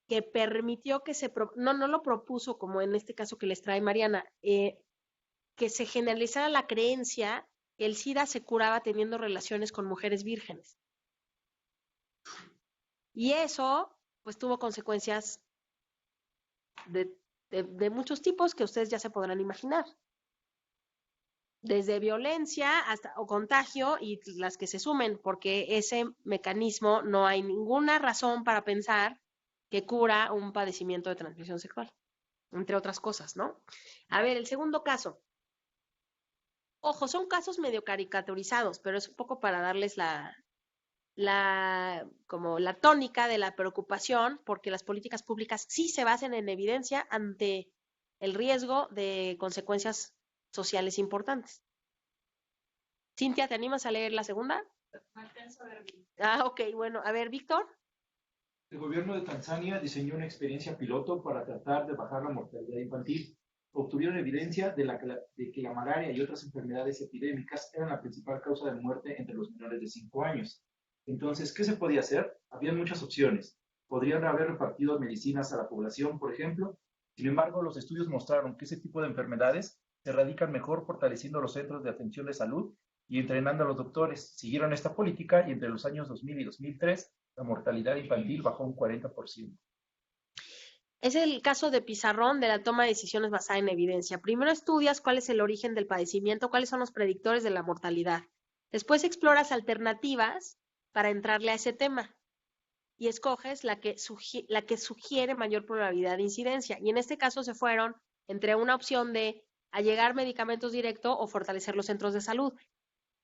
que permitió que no lo propuso como en este caso que les trae Mariana, que se generalizara la creencia que el SIDA se curaba teniendo relaciones con mujeres vírgenes. Y eso, pues, tuvo consecuencias de muchos tipos que ustedes ya se podrán imaginar. Desde violencia o contagio y las que se sumen, porque ese mecanismo no hay ninguna razón para pensar que cura un padecimiento de transmisión sexual, entre otras cosas, ¿no? A ver, el segundo caso. Ojo, son casos medio caricaturizados, pero es un poco para darles como la tónica de la preocupación, porque las políticas públicas sí se basan en evidencia ante el riesgo de consecuencias sociales importantes. Cintia, ¿te animas a leer la segunda? Alcanzo a ver bien. Ok, bueno. A ver, Víctor. El gobierno de Tanzania diseñó una experiencia piloto para tratar de bajar la mortalidad infantil. Obtuvieron evidencia de que la malaria y otras enfermedades epidémicas eran la principal causa de muerte entre los menores de 5 años. Entonces, ¿qué se podía hacer? Había muchas opciones. Podrían haber repartido medicinas a la población, por ejemplo. Sin embargo, los estudios mostraron que ese tipo de enfermedades se erradican mejor fortaleciendo los centros de atención de salud y entrenando a los doctores. Siguieron esta política y entre los años 2000 y 2003 la mortalidad infantil bajó un 40%. Es el caso de Pizarrón de la toma de decisiones basada en evidencia. Primero estudias cuál es el origen del padecimiento, cuáles son los predictores de la mortalidad. Después exploras alternativas para entrarle a ese tema y escoges la que sugiere mayor probabilidad de incidencia. Y en este caso se fueron entre una opción de allegar medicamentos directo o fortalecer los centros de salud.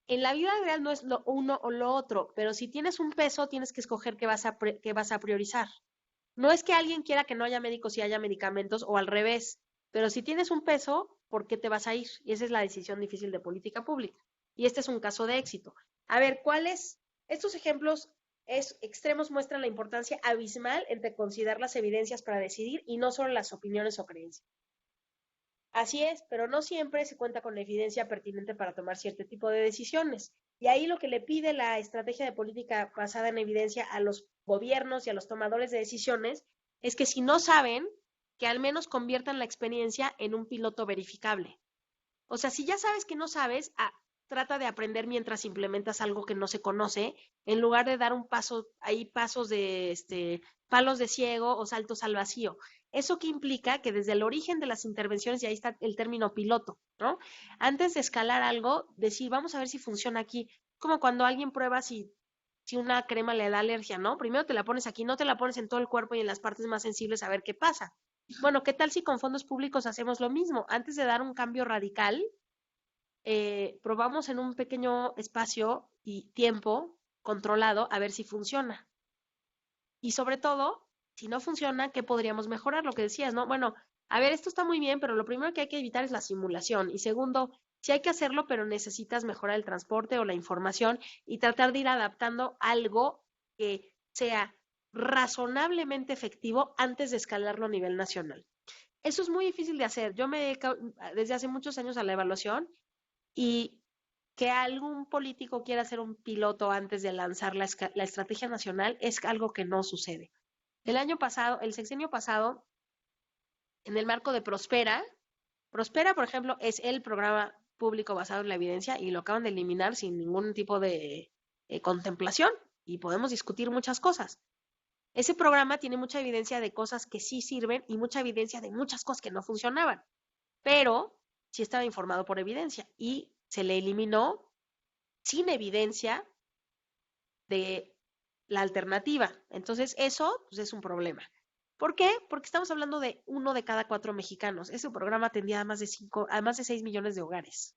En la vida real no es lo uno o lo otro, pero si tienes un peso, tienes que escoger qué vas a priorizar. No es que alguien quiera que no haya médicos y haya medicamentos, o al revés, pero si tienes un peso, ¿por qué te vas a ir? Y esa es la decisión difícil de política pública. Y este es un caso de éxito. A ver, estos ejemplos extremos muestran la importancia abismal entre considerar las evidencias para decidir y no solo las opiniones o creencias. Así es, pero no siempre se cuenta con la evidencia pertinente para tomar cierto tipo de decisiones. Y ahí lo que le pide la estrategia de política basada en evidencia a los gobiernos y a los tomadores de decisiones es que si no saben, que al menos conviertan la experiencia en un piloto verificable. O sea, si ya sabes que no sabes, trata de aprender mientras implementas algo que no se conoce, en lugar de dar un paso, hay pasos de palos de ciego o saltos al vacío. ¿Eso que implica? Que desde el origen de las intervenciones, y ahí está el término piloto, ¿no? Antes de escalar algo, decir, vamos a ver si funciona aquí. Como cuando alguien prueba si una crema le da alergia, ¿no? Primero te la pones aquí, no te la pones en todo el cuerpo y en las partes más sensibles a ver qué pasa. Bueno, ¿qué tal si con fondos públicos hacemos lo mismo? Antes de dar un cambio radical, probamos en un pequeño espacio y tiempo controlado a ver si funciona. Y sobre todo, si no funciona, ¿qué podríamos mejorar? Lo que decías, ¿no? Bueno, a ver, esto está muy bien, pero lo primero que hay que evitar es la simulación. Y segundo, sí hay que hacerlo, pero necesitas mejorar el transporte o la información y tratar de ir adaptando algo que sea razonablemente efectivo antes de escalarlo a nivel nacional. Eso es muy difícil de hacer. Yo me desde hace muchos años a la evaluación y que algún político quiera hacer un piloto antes de lanzar la estrategia nacional es algo que no sucede. El año pasado, el sexenio pasado, en el marco de Prospera, por ejemplo, es el programa público basado en la evidencia y lo acaban de eliminar sin ningún tipo de contemplación y podemos discutir muchas cosas. Ese programa tiene mucha evidencia de cosas que sí sirven y mucha evidencia de muchas cosas que no funcionaban, pero sí estaba informado por evidencia y se le eliminó sin evidencia de la alternativa. Entonces, eso pues, es un problema. ¿Por qué? Porque estamos hablando de 1 de cada 4 mexicanos. Ese programa atendía a más de 6 millones de hogares.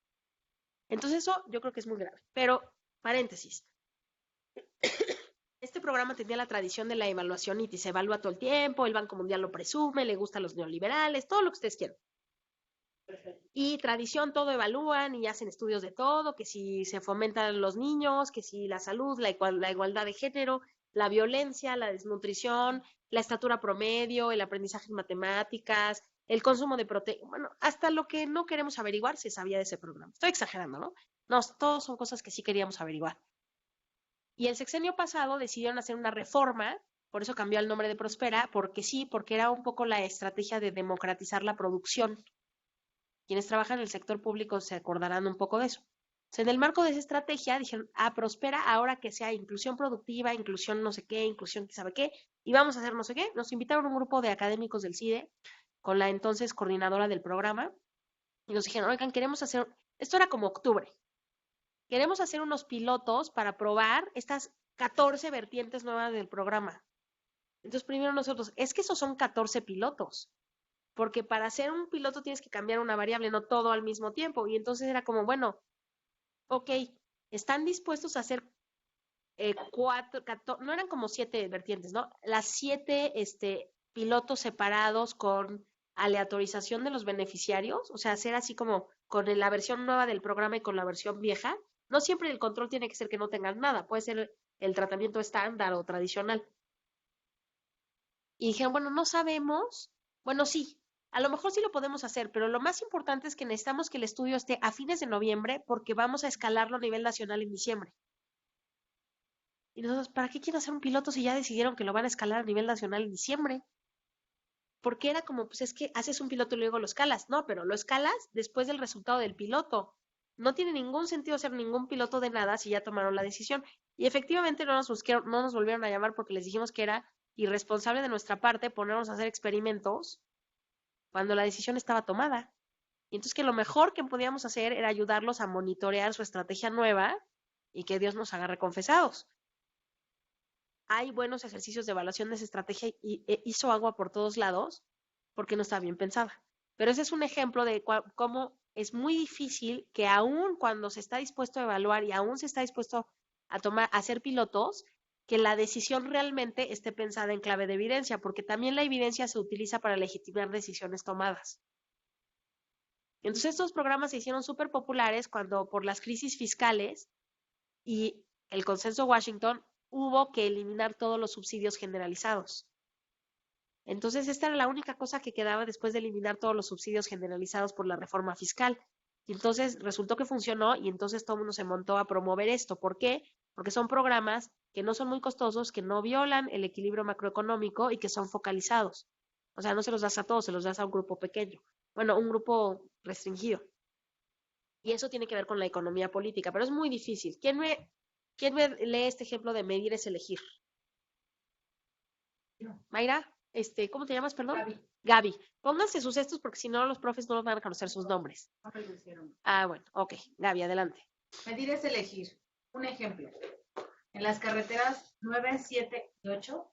Entonces, eso yo creo que es muy grave. Pero, paréntesis. Este programa tenía la tradición de la evaluación y se evalúa todo el tiempo, el Banco Mundial lo presume, le gusta a los neoliberales, todo lo que ustedes quieran. Y tradición, todo evalúan y hacen estudios de todo, que si se fomentan los niños, que si la salud, la igualdad de género, la violencia, la desnutrición, la estatura promedio, el aprendizaje en matemáticas, el consumo de proteínas, bueno, hasta lo que no queremos averiguar se sabía de ese programa. Estoy exagerando, ¿no? No, todos son cosas que sí queríamos averiguar. Y el sexenio pasado decidieron hacer una reforma, por eso cambió el nombre de Prospera, porque sí, porque era un poco la estrategia de democratizar la producción. Quienes trabajan en el sector público se acordarán un poco de eso. Entonces, en el marco de esa estrategia dijeron, Prospera ahora que sea inclusión productiva, inclusión no sé qué, inclusión sabe qué, y vamos a hacer no sé qué. Nos invitaron un grupo de académicos del CIDE con la entonces coordinadora del programa y nos dijeron, oigan, queremos hacer, esto era como octubre, queremos hacer unos pilotos para probar estas 14 vertientes nuevas del programa. Entonces, primero nosotros, es que esos son 14 pilotos, porque para hacer un piloto tienes que cambiar una variable, no todo al mismo tiempo. Y entonces era como, bueno, ok, están dispuestos a hacer 14, no eran como 7 vertientes, ¿no? Las 7 pilotos separados con aleatorización de los beneficiarios, o sea, hacer así como con la versión nueva del programa y con la versión vieja. No siempre el control tiene que ser que no tengan nada, puede ser el tratamiento estándar o tradicional. Y dijeron, bueno, no sabemos, bueno, sí, a lo mejor sí lo podemos hacer, pero lo más importante es que necesitamos que el estudio esté a fines de noviembre porque vamos a escalarlo a nivel nacional en diciembre. Y nosotros, ¿para qué quieren hacer un piloto si ya decidieron que lo van a escalar a nivel nacional en diciembre? Porque era como, pues es que haces un piloto y luego lo escalas. No, pero lo escalas después del resultado del piloto. No tiene ningún sentido hacer ningún piloto de nada si ya tomaron la decisión. Y efectivamente no nos volvieron a llamar porque les dijimos que era irresponsable de nuestra parte ponernos a hacer experimentos cuando la decisión estaba tomada. Y entonces que lo mejor que podíamos hacer era ayudarlos a monitorear su estrategia nueva y que Dios nos agarre confesados. Hay buenos ejercicios de evaluación de esa estrategia y hizo agua por todos lados porque no está bien pensada. Pero ese es un ejemplo de cómo es muy difícil que aún cuando se está dispuesto a evaluar y aún se está dispuesto a hacer pilotos, que la decisión realmente esté pensada en clave de evidencia, porque también la evidencia se utiliza para legitimar decisiones tomadas. Entonces estos programas se hicieron súper populares cuando por las crisis fiscales y el consenso Washington hubo que eliminar todos los subsidios generalizados. Entonces esta era la única cosa que quedaba después de eliminar todos los subsidios generalizados por la reforma fiscal. Y entonces resultó que funcionó y entonces todo el mundo se montó a promover esto. ¿Por qué? Porque son programas que no son muy costosos, que no violan el equilibrio macroeconómico y que son focalizados. O sea, no se los das a todos, se los das a un grupo pequeño. Bueno, un grupo restringido. Y eso tiene que ver con la economía política, pero es muy difícil. ¿Quién me lee este ejemplo de medir es elegir? Mayra, ¿cómo te llamas, perdón? Gaby. Gaby. Pónganse sus estos porque si no los profes no van a conocer sus nombres. No me lo hicieron. Ah, bueno, ok. Gaby, adelante. Medir es elegir. Un ejemplo. En las carreteras 9, 7 y 8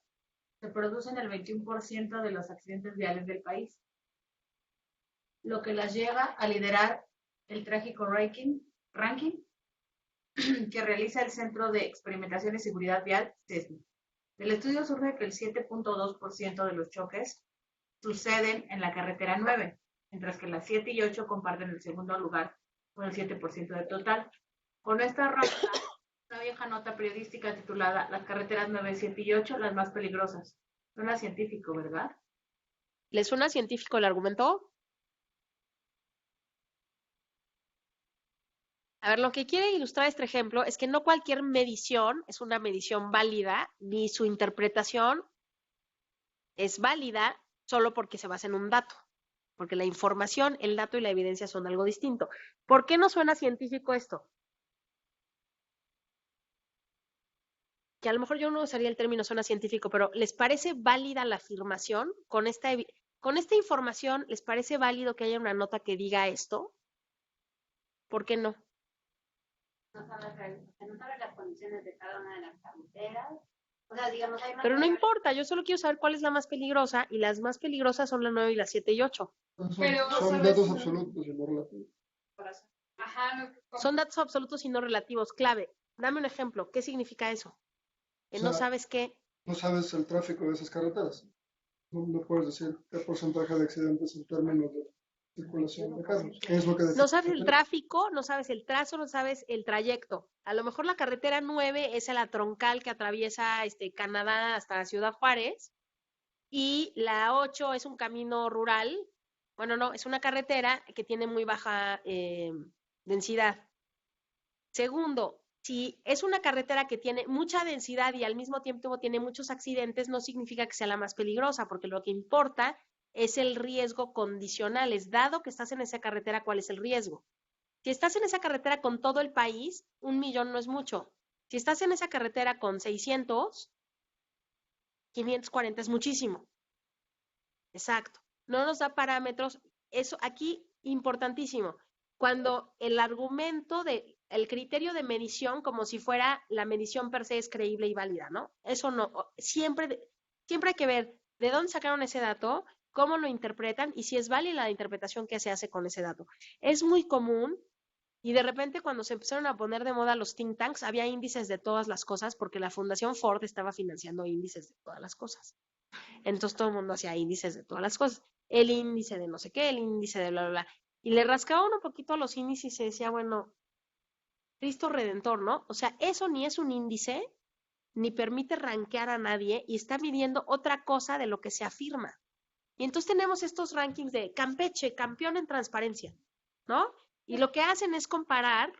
se producen el 21% de los accidentes viales del país, lo que las lleva a liderar el trágico ranking que realiza el Centro de Experimentación y Seguridad Vial, CESVI. Del estudio surge que el 7.2% de los choques suceden en la carretera 9, mientras que las 7 y 8 comparten el segundo lugar con el 7% del total. Con esta arranca una vieja nota periodística titulada Las carreteras 9, 7 y 8, las más peligrosas. Suena científico, ¿verdad? ¿Les suena científico el argumento? A ver, lo que quiere ilustrar este ejemplo es que no cualquier medición es una medición válida, ni su interpretación es válida solo porque se basa en un dato, porque la información, el dato y la evidencia son algo distinto. ¿Por qué no suena científico esto? Que a lo mejor yo no usaría el término suena científico, pero ¿les parece válida la afirmación? Con esta información, ¿les parece válido que haya una nota que diga esto? ¿Por qué no? No sabes las condiciones de cada una de las carreteras. O sea, digamos, hay una Pero no carretera- importa, yo solo quiero saber cuál es la más peligrosa y las más peligrosas son la 9 y la 7 y 8. Pero, Son ¿sabes? datos absolutos y no relativos. Ajá, no, Son datos absolutos y no relativos. Clave. Dame un ejemplo. ¿Qué significa eso? Que no O sea, sabes qué. No sabes el tráfico de esas carreteras. No puedes decir qué porcentaje de accidentes en términos de circulación de carros. ¿Qué es lo que No sabes el tráfico, no sabes el trazo, no sabes el trayecto. A lo mejor la carretera 9 es la troncal que atraviesa Canadá hasta Ciudad Juárez y la 8 es un camino rural. Bueno, no, es una carretera que tiene muy baja densidad. Segundo, si es una carretera que tiene mucha densidad y al mismo tiempo tiene muchos accidentes, no significa que sea la más peligrosa, porque lo que importa es el riesgo condicional, es dado que estás en esa carretera, ¿cuál es el riesgo? Si estás en esa carretera con todo el país, 1,000,000 no es mucho. Si estás en esa carretera con 600, 540 es muchísimo. Exacto. No nos da parámetros. Eso aquí, importantísimo. Cuando el argumento el criterio de medición, como si fuera la medición per se es creíble y válida, ¿no? Eso no. Siempre hay que ver de dónde sacaron ese dato, cómo lo interpretan y si es válida la interpretación que se hace con ese dato. Es muy común y de repente cuando se empezaron a poner de moda los think tanks, había índices de todas las cosas porque la Fundación Ford estaba financiando índices de todas las cosas. Entonces todo el mundo hacía índices de todas las cosas. El índice de no sé qué, el índice de bla, bla, bla. Y le rascaba un poquito a los índices y se decía, bueno, Cristo Redentor, ¿no? O sea, eso ni es un índice, ni permite rankear a nadie y está midiendo otra cosa de lo que se afirma. Y entonces tenemos estos rankings de Campeche, campeón en transparencia, ¿no? Y lo que hacen es comparar,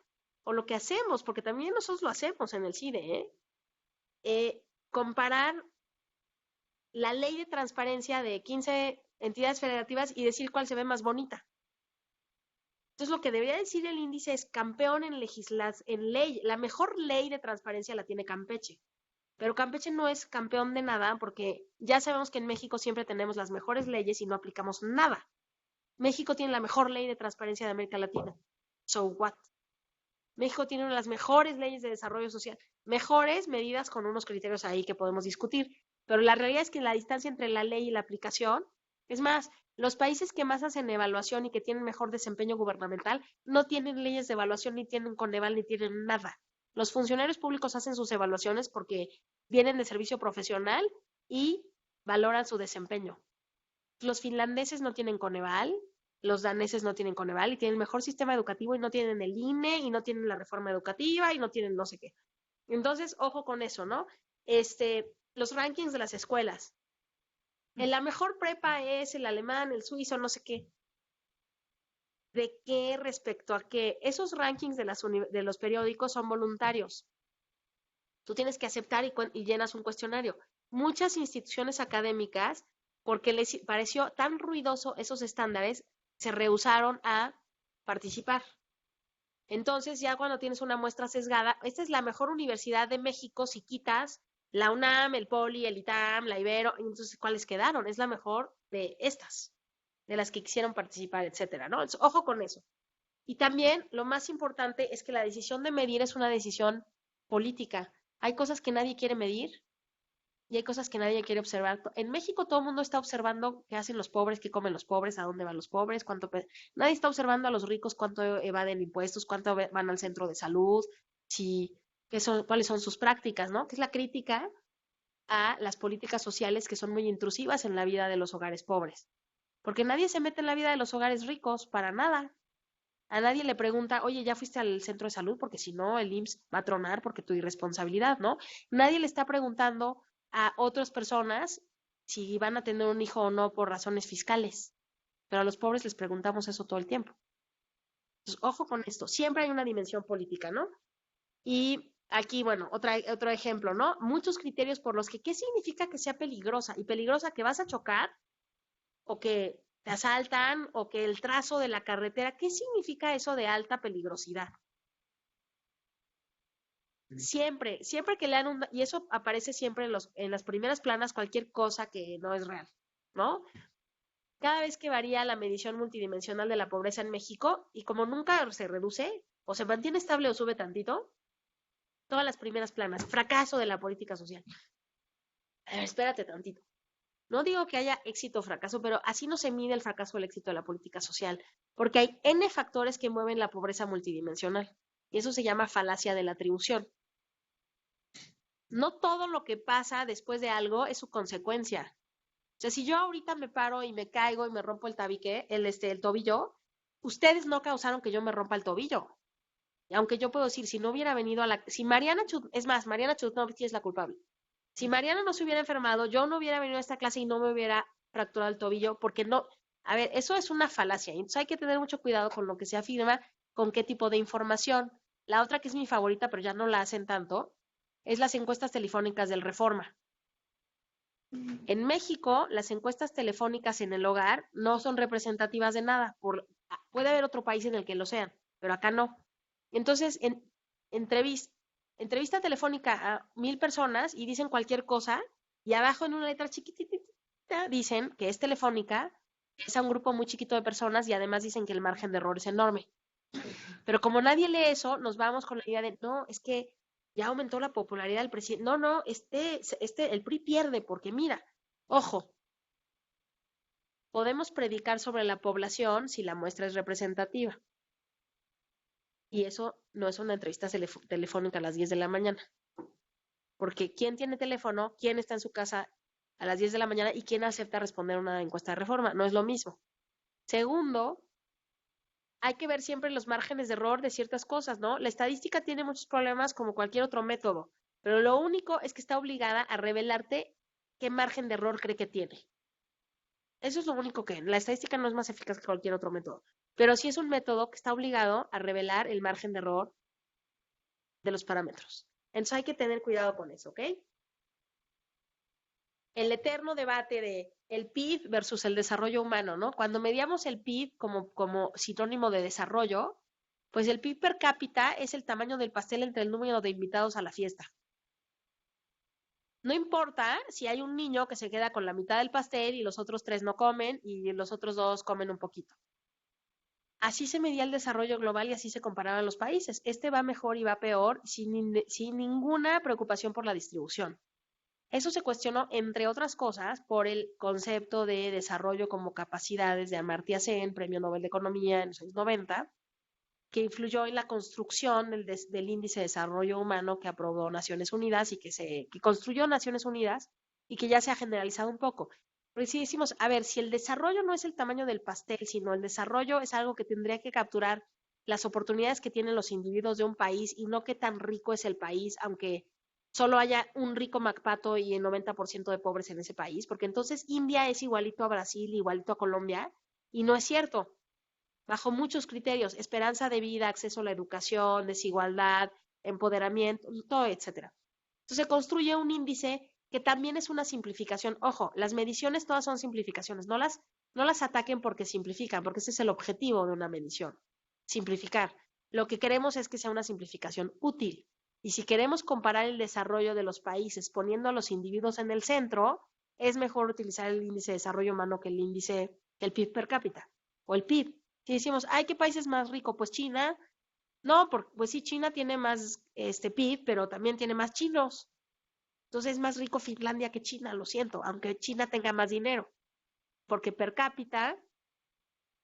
o lo que hacemos, porque también nosotros lo hacemos en el CIDE, comparar la ley de transparencia de 15 entidades federativas y decir cuál se ve más bonita. Entonces, lo que debería decir el índice es campeón en ley. La mejor ley de transparencia la tiene Campeche. Pero Campeche no es campeón de nada porque ya sabemos que en México siempre tenemos las mejores leyes y no aplicamos nada. México tiene la mejor ley de transparencia de América Latina. So what? México tiene una de las mejores leyes de desarrollo social. Mejores medidas con unos criterios ahí que podemos discutir. Pero la realidad es que la distancia entre la ley y la aplicación, es más, los países que más hacen evaluación y que tienen mejor desempeño gubernamental no tienen leyes de evaluación, ni tienen Coneval, ni tienen nada. Los funcionarios públicos hacen sus evaluaciones porque vienen de servicio profesional y valoran su desempeño. Los finlandeses no tienen Coneval, los daneses no tienen Coneval y tienen el mejor sistema educativo y no tienen el INE y no tienen la reforma educativa y no tienen no sé qué. Entonces, ojo con eso, ¿no? Los rankings de las escuelas. La mejor prepa es el alemán, el suizo, no sé qué. ¿De qué respecto a qué? Esos rankings de los periódicos son voluntarios. Tú tienes que aceptar y llenas un cuestionario. Muchas instituciones académicas, porque les pareció tan ruidoso esos estándares, se rehusaron a participar. Entonces, ya cuando tienes una muestra sesgada, esta es la mejor universidad de México si quitas la UNAM, el Poli, el ITAM, la Ibero, entonces, ¿cuáles quedaron? Es la mejor de estas, de las que quisieron participar, etcétera, ¿no? Entonces, ojo con eso. Y también, lo más importante es que la decisión de medir es una decisión política. Hay cosas que nadie quiere medir y hay cosas que nadie quiere observar. En México todo el mundo está observando qué hacen los pobres, qué comen los pobres, a dónde van los pobres, nadie está observando a los ricos cuánto evaden impuestos, cuánto van al centro de salud, cuáles son sus prácticas, ¿no? Que es la crítica a las políticas sociales que son muy intrusivas en la vida de los hogares pobres. Porque nadie se mete en la vida de los hogares ricos, para nada. A nadie le pregunta, oye, ¿ya fuiste al centro de salud? Porque si no, el IMSS va a tronar porque tu irresponsabilidad, ¿no? Nadie le está preguntando a otras personas si van a tener un hijo o no por razones fiscales. Pero a los pobres les preguntamos eso todo el tiempo. Entonces, ojo con esto. Siempre hay una dimensión política, ¿no? Y aquí, bueno, otro ejemplo, ¿no? Muchos criterios por los que, ¿qué significa que sea peligrosa? Y peligrosa que vas a chocar o que te asaltan o que el trazo de la carretera, ¿qué significa eso de alta peligrosidad? Siempre que lean y eso aparece siempre en las primeras planas, cualquier cosa que no es real, ¿no? Cada vez que varía la medición multidimensional de la pobreza en México, y como nunca se reduce, o se mantiene estable o sube tantito, todas las primeras planas, fracaso de la política social. Espérate tantito. No digo que haya éxito o fracaso, pero así no se mide el fracaso o el éxito de la política social, porque hay N factores que mueven la pobreza multidimensional, y eso se llama falacia de la atribución. No todo lo que pasa después de algo es su consecuencia. O sea, si yo ahorita me paro y me caigo y me rompo el tabique, el tobillo, ustedes no causaron que yo me rompa el tobillo. Y aunque yo puedo decir, si no hubiera venido si Mariana Chudnovsky es la culpable. Si Mariana no se hubiera enfermado, yo no hubiera venido a esta clase y no me hubiera fracturado el tobillo, porque no, a ver, eso es una falacia. Entonces hay que tener mucho cuidado con lo que se afirma, con qué tipo de información. La otra que es mi favorita, pero ya no la hacen tanto, es las encuestas telefónicas del Reforma. En México, las encuestas telefónicas en el hogar no son representativas de nada. Puede haber otro país en el que lo sean, pero acá no. Entonces, entrevista telefónica a 1000 personas y dicen cualquier cosa y abajo en una letra chiquitita dicen que es telefónica, es a un grupo muy chiquito de personas y además dicen que el margen de error es enorme. Pero como nadie lee eso, nos vamos con la idea de, no, es que ya aumentó la popularidad del presidente. No, el PRI pierde porque mira, ojo, podemos predicar sobre la población si la muestra es representativa. Y eso no es una entrevista telefónica a las 10 de la mañana. Porque ¿quién tiene teléfono? ¿Quién está en su casa a las 10 de la mañana? ¿Y quién acepta responder una encuesta de Reforma? No es lo mismo. Segundo, hay que ver siempre los márgenes de error de ciertas cosas, ¿no? La estadística tiene muchos problemas como cualquier otro método, pero lo único es que está obligada a revelarte qué margen de error cree que tiene. Eso es lo único que la estadística no es más eficaz que cualquier otro método, pero sí es un método que está obligado a revelar el margen de error de los parámetros. Entonces hay que tener cuidado con eso, ¿ok? El eterno debate de el PIB versus el desarrollo humano, ¿no? Cuando medíamos el PIB como sinónimo de desarrollo, pues el PIB per cápita es el tamaño del pastel entre el número de invitados a la fiesta. No importa si hay un niño que se queda con la mitad del pastel y los otros 3 no comen y los otros 2 comen un poquito. Así se medía el desarrollo global y así se comparaban los países. Este va mejor y va peor sin ninguna preocupación por la distribución. Eso se cuestionó, entre otras cosas, por el concepto de desarrollo como capacidades de Amartya Sen, Premio Nobel de Economía en los años 90, que influyó en la construcción del Índice de Desarrollo Humano que aprobó Naciones Unidas y que construyó Naciones Unidas y que ya se ha generalizado un poco. Porque si decimos, a ver, si el desarrollo no es el tamaño del pastel, sino el desarrollo es algo que tendría que capturar las oportunidades que tienen los individuos de un país y no qué tan rico es el país, aunque solo haya un rico MacPato y el 90% de pobres en ese país, porque entonces India es igualito a Brasil, igualito a Colombia, y no es cierto. Bajo muchos criterios, esperanza de vida, acceso a la educación, desigualdad, empoderamiento, todo, etcétera. Entonces se construye un índice que también es una simplificación. Ojo, las mediciones todas son simplificaciones, no las ataquen porque simplifican, porque ese es el objetivo de una medición, simplificar. lo que queremos es que sea una simplificación útil. Y si queremos comparar el desarrollo de los países poniendo a los individuos en el centro, es mejor utilizar el índice de desarrollo humano que el PIB per cápita o el PIB. Si decimos, ay, ¿qué país es más rico? Pues China. No, pues sí, China tiene más PIB, pero también tiene más chinos. Entonces es más rico Finlandia que China, lo siento, aunque China tenga más dinero. Porque per cápita,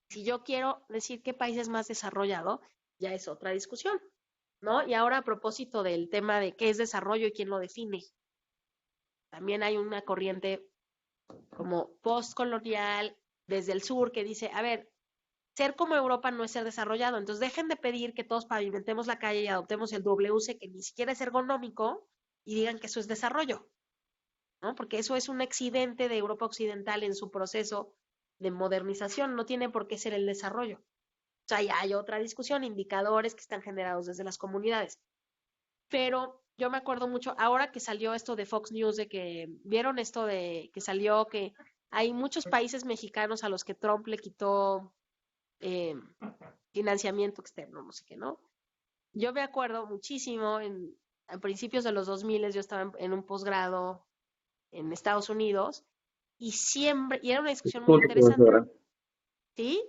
si yo quiero decir qué país es más desarrollado, ya es otra discusión, ¿no? Y ahora a propósito del tema de qué es desarrollo y quién lo define, también hay una corriente como postcolonial desde el sur que dice, a ver, ser como Europa no es ser desarrollado, entonces dejen de pedir que todos pavimentemos la calle y adoptemos el WC que ni siquiera es ergonómico y digan que eso es desarrollo, ¿no? Porque eso es un accidente de Europa Occidental en su proceso de modernización, no tiene por qué ser el desarrollo. O sea, ya hay otra discusión, indicadores que están generados desde las comunidades. Pero yo me acuerdo mucho, ahora que salió esto de Fox News, de que vieron esto de que salió que hay muchos países mexicanos a los que Trump le quitó financiamiento externo, no sé qué, ¿no? Yo me acuerdo muchísimo, a principios de los 2000 yo estaba en un posgrado en Estados Unidos y era una discusión muy interesante. Profesora. ¿Sí?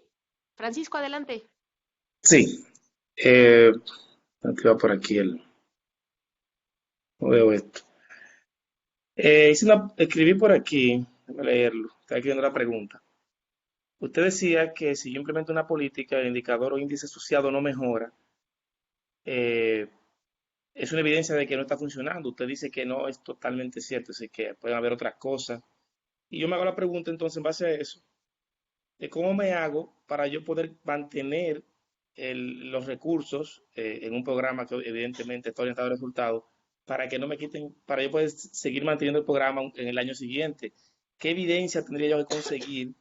Francisco, adelante. Sí. Aquí va por aquí no veo esto. Escribí por aquí, déjame leerlo, está escribiendo la pregunta. Usted decía que si yo implemento una política, el indicador o índice asociado no mejora, eh, es una evidencia de que no está funcionando. Usted dice que no es totalmente cierto, así que pueden haber otras cosas. Y yo me hago la pregunta entonces en base a eso, de cómo me hago para yo poder mantener los recursos en un programa que evidentemente está orientado a resultados, para que no me quiten, para yo poder seguir manteniendo el programa en el año siguiente. ¿Qué evidencia tendría yo que conseguir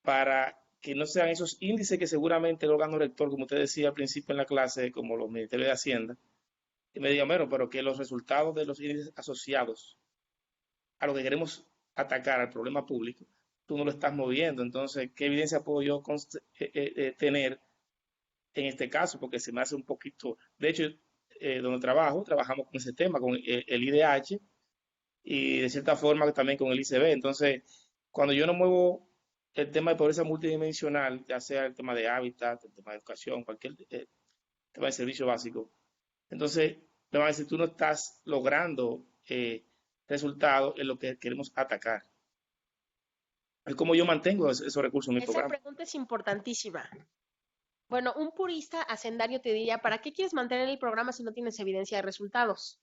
para que no sean esos índices que seguramente el órgano rector, como usted decía al principio en la clase, como los ministerios de Hacienda, y me digan, bueno, pero que los resultados de los índices asociados a lo que queremos atacar, al problema público, tú no lo estás moviendo? Entonces, ¿qué evidencia puedo yo tener en este caso? Porque se me hace un poquito, de hecho, donde trabajamos con ese tema, con el IDH y de cierta forma también con el ICB. Entonces, cuando yo no muevo el tema de pobreza multidimensional, ya sea el tema de hábitat, el tema de educación, cualquier tema de servicio básico, entonces me van a decir, tú no estás logrando resultados en lo que queremos atacar. Es como yo mantengo esos recursos en mi Esa programa. pregunta es importantísima. Bueno, un purista hacendario te diría, ¿para qué quieres mantener el programa si no tienes evidencia de resultados?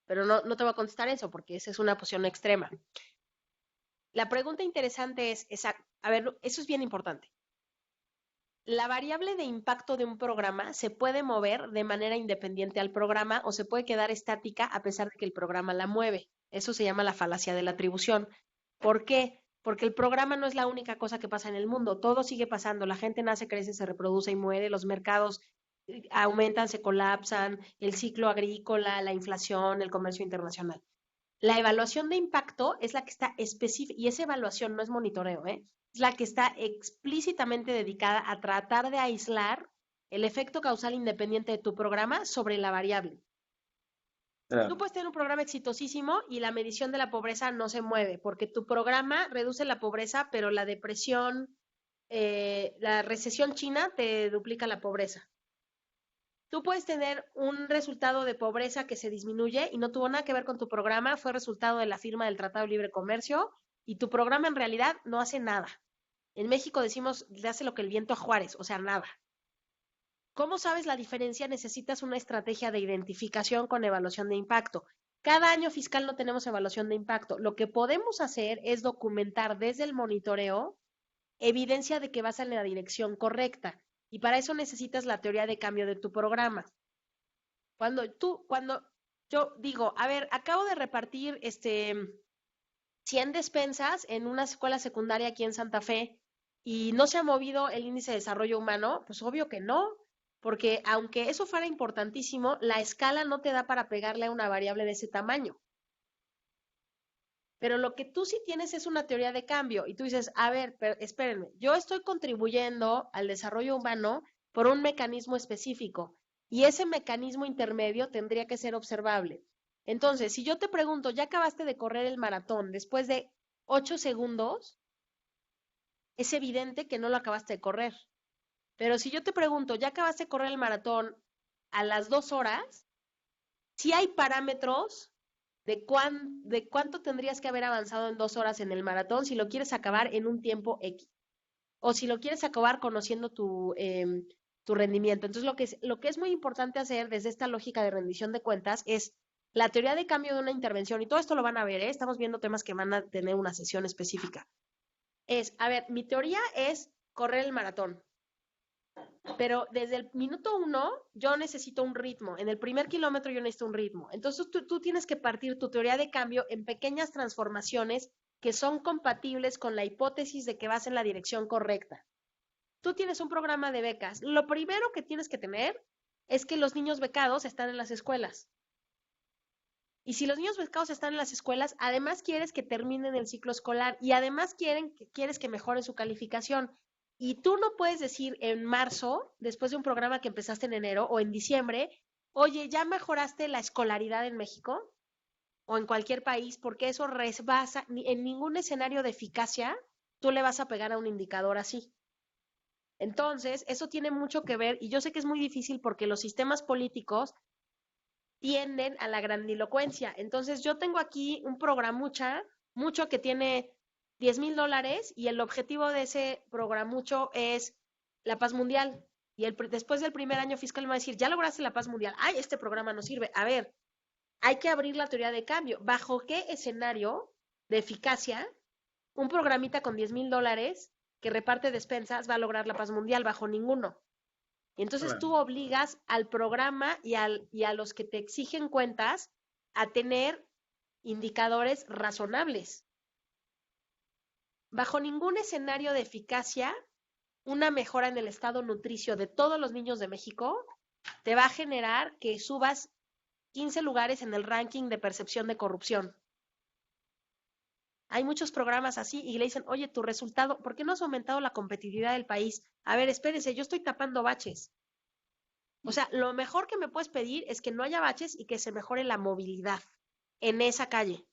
Pero no te voy a contestar eso porque esa es una posición extrema. La pregunta interesante es, a ver, eso es bien importante. La variable de impacto de un programa se puede mover de manera independiente al programa o se puede quedar estática a pesar de que el programa la mueve. Eso se llama la falacia de la atribución. ¿Por qué? Porque el programa no es la única cosa que pasa en el mundo. Todo sigue pasando. La gente nace, crece, se reproduce y muere. Los mercados aumentan, se colapsan. El ciclo agrícola, la inflación, el comercio internacional. La evaluación de impacto es la que está específica, y esa evaluación no es monitoreo, es la que está explícitamente dedicada a tratar de aislar el efecto causal independiente de tu programa sobre la variable. Claro. Tú puedes tener un programa exitosísimo y la medición de la pobreza no se mueve, porque tu programa reduce la pobreza, pero la depresión, la recesión china te duplica la pobreza. Tú puedes tener un resultado de pobreza que se disminuye y no tuvo nada que ver con tu programa, fue resultado de la firma del Tratado de Libre Comercio y tu programa en realidad no hace nada. En México decimos, le hace lo que el viento a Juárez, o sea, nada. ¿Cómo sabes la diferencia? Necesitas una estrategia de identificación con evaluación de impacto. Cada año fiscal no tenemos evaluación de impacto. Lo que podemos hacer es documentar desde el monitoreo evidencia de que vas en la dirección correcta. Y para eso necesitas la teoría de cambio de tu programa. Cuando yo digo, a ver, acabo de repartir 100 despensas en una escuela secundaria aquí en Santa Fe y no se ha movido el índice de desarrollo humano, pues obvio que no, porque aunque eso fuera importantísimo, la escala no te da para pegarle a una variable de ese tamaño. Pero lo que tú sí tienes es una teoría de cambio y tú dices, a ver, espérenme, yo estoy contribuyendo al desarrollo humano por un mecanismo específico. Y ese mecanismo intermedio tendría que ser observable. Entonces, si yo te pregunto, ¿ya acabaste de correr el maratón después de 8 segundos? Es evidente que no lo acabaste de correr. Pero si yo te pregunto, ¿ya acabaste de correr el maratón a las 2 horas? Sí hay parámetros de cuánto tendrías que haber avanzado en 2 horas en el maratón si lo quieres acabar en un tiempo X. O si lo quieres acabar conociendo tu rendimiento. Entonces, lo que es muy importante hacer desde esta lógica de rendición de cuentas es la teoría de cambio de una intervención, y todo esto lo van a ver, ¿eh? Estamos viendo temas que van a tener una sesión específica. A ver, mi teoría es correr el maratón, pero desde el minuto 1 yo necesito un ritmo, en el primer kilómetro yo necesito un ritmo. Entonces tú tienes que partir tu teoría de cambio en pequeñas transformaciones que son compatibles con la hipótesis de que vas en la dirección correcta. Tú tienes un programa de becas. Lo primero que tienes que tener es que los niños becados están en las escuelas. Y si los niños becados están en las escuelas, además quieres que terminen el ciclo escolar y además quieres que mejoren su calificación. Y tú no puedes decir en marzo, después de un programa que empezaste en enero o en diciembre, oye, ¿ya mejoraste la escolaridad en México o en cualquier país? Porque eso rebasa, en ningún escenario de eficacia tú le vas a pegar a un indicador así. Entonces, eso tiene mucho que ver, y yo sé que es muy difícil porque los sistemas políticos tienden a la grandilocuencia. Entonces, yo tengo aquí un programucha, mucho que tiene $10,000 y el objetivo de ese programucho es la paz mundial. Y después del primer año fiscal me va a decir, ya lograste la paz mundial. Ay, este programa no sirve. A ver, hay que abrir la teoría de cambio. ¿Bajo qué escenario de eficacia un programita con $10,000 que reparte despensas va a lograr la paz mundial? Bajo ninguno. Y entonces Claro. tú obligas al programa y a los que te exigen cuentas a tener indicadores razonables. Bajo ningún escenario de eficacia, una mejora en el estado nutricio de todos los niños de México te va a generar que subas 15 lugares en el ranking de percepción de corrupción. Hay muchos programas así y le dicen, oye, tu resultado, ¿por qué no has aumentado la competitividad del país? A ver, espérense, yo estoy tapando baches. O sea, lo mejor que me puedes pedir es que no haya baches y que se mejore la movilidad en esa calle.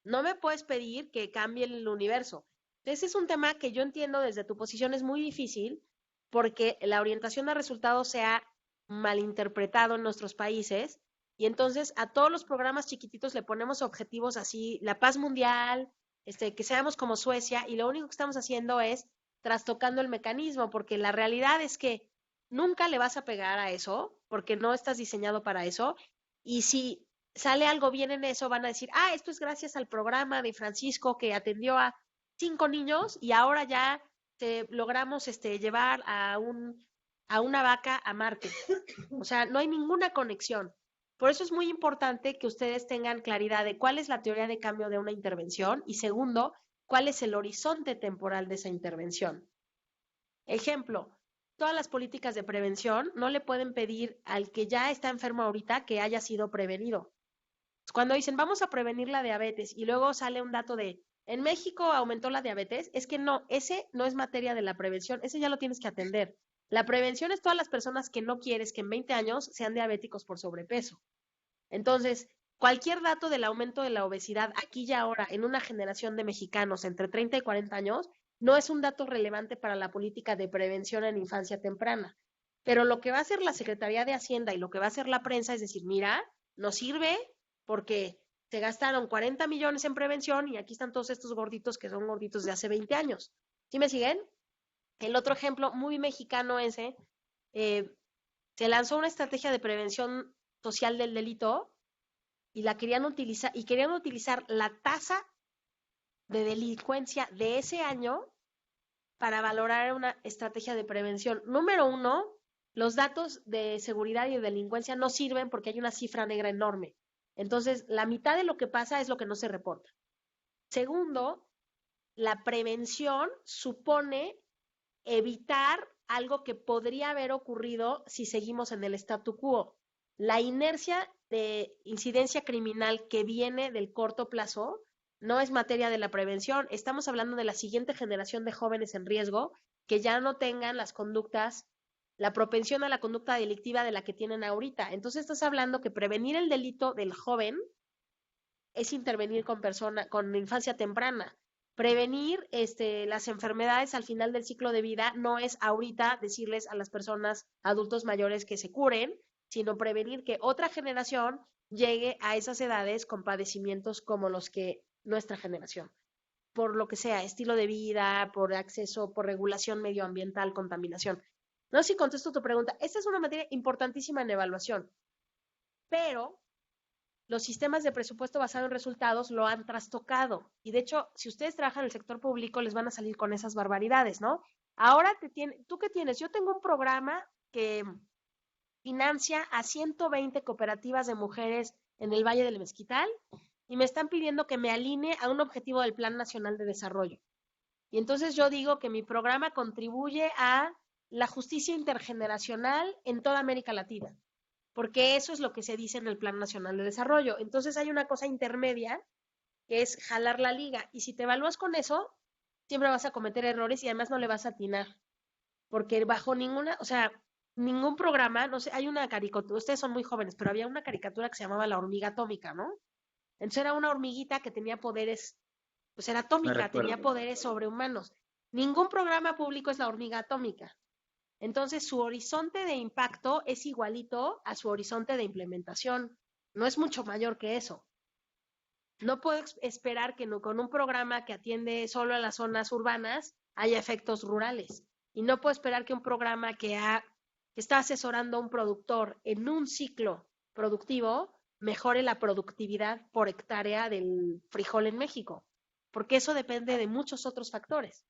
No me puedes pedir que cambie el universo. Ese es un tema que yo entiendo desde tu posición es muy difícil porque la orientación a resultados se ha malinterpretado en nuestros países y entonces a todos los programas chiquititos le ponemos objetivos así, la paz mundial, que seamos como Suecia y lo único que estamos haciendo es trastocando el mecanismo porque la realidad es que nunca le vas a pegar a eso porque no estás diseñado para eso y si sale algo bien en eso, van a decir, esto es gracias al programa de Francisco que atendió a 5 niños y ahora ya logramos llevar a una vaca a Marte. O sea, no hay ninguna conexión. Por eso es muy importante que ustedes tengan claridad de cuál es la teoría de cambio de una intervención y segundo, cuál es el horizonte temporal de esa intervención. Ejemplo, todas las políticas de prevención no le pueden pedir al que ya está enfermo ahorita que haya sido prevenido. Cuando dicen vamos a prevenir la diabetes y luego sale un dato de en México aumentó la diabetes, es que no, ese no es materia de la prevención, ese ya lo tienes que atender. La prevención es todas las personas que no quieres que en 20 años sean diabéticos por sobrepeso. Entonces, cualquier dato del aumento de la obesidad aquí y ahora en una generación de mexicanos entre 30 y 40 años no es un dato relevante para la política de prevención en infancia temprana. Pero lo que va a hacer la Secretaría de Hacienda y lo que va a hacer la prensa es decir, mira, nos sirve porque se gastaron 40 millones en prevención y aquí están todos estos gorditos que son gorditos de hace 20 años. ¿Sí me siguen? El otro ejemplo muy mexicano ese, se lanzó una estrategia de prevención social del delito y querían utilizar la tasa de delincuencia de ese año para valorar una estrategia de prevención. Número 1, los datos de seguridad y de delincuencia no sirven porque hay una cifra negra enorme. Entonces, la mitad de lo que pasa es lo que no se reporta. Segundo, la prevención supone evitar algo que podría haber ocurrido si seguimos en el statu quo. La inercia de incidencia criminal que viene del corto plazo no es materia de la prevención. Estamos hablando de la siguiente generación de jóvenes en riesgo que ya no tengan las conductas la propensión a la conducta delictiva de la que tienen ahorita. Entonces estás hablando que prevenir el delito del joven es intervenir con infancia temprana. Prevenir las enfermedades al final del ciclo de vida no es ahorita decirles a las personas adultos mayores que se curen, sino prevenir que otra generación llegue a esas edades con padecimientos como los que nuestra generación, por lo que sea, estilo de vida, por acceso, por regulación medioambiental, contaminación. No sé si contesto tu pregunta. Esta es una materia importantísima en evaluación, pero los sistemas de presupuesto basado en resultados lo han trastocado. Y de hecho, si ustedes trabajan en el sector público, les van a salir con esas barbaridades, ¿no? Ahora ¿tú qué tienes? Yo tengo un programa que financia a 120 cooperativas de mujeres en el Valle del Mezquital y me están pidiendo que me alinee a un objetivo del Plan Nacional de Desarrollo. Y entonces yo digo que mi programa contribuye a la justicia intergeneracional en toda América Latina, porque eso es lo que se dice en el Plan Nacional de Desarrollo. Entonces hay una cosa intermedia que es jalar la liga, y si te evalúas con eso, siempre vas a cometer errores y además no le vas a atinar, porque bajo ningún programa, no sé, hay una caricatura, ustedes son muy jóvenes, pero había una caricatura que se llamaba La Hormiga Atómica, ¿no? Entonces era una hormiguita que tenía poderes, pues era Me atómica, tenía recuerdo. poderes sobrehumanos. Ningún programa público es la hormiga atómica. Entonces, su horizonte de impacto es igualito a su horizonte de implementación. No es mucho mayor que eso. No puedo esperar que con un programa que atiende solo a las zonas urbanas haya efectos rurales. Y no puedo esperar que un programa que está asesorando a un productor en un ciclo productivo mejore la productividad por hectárea del frijol en México, porque eso depende de muchos otros factores.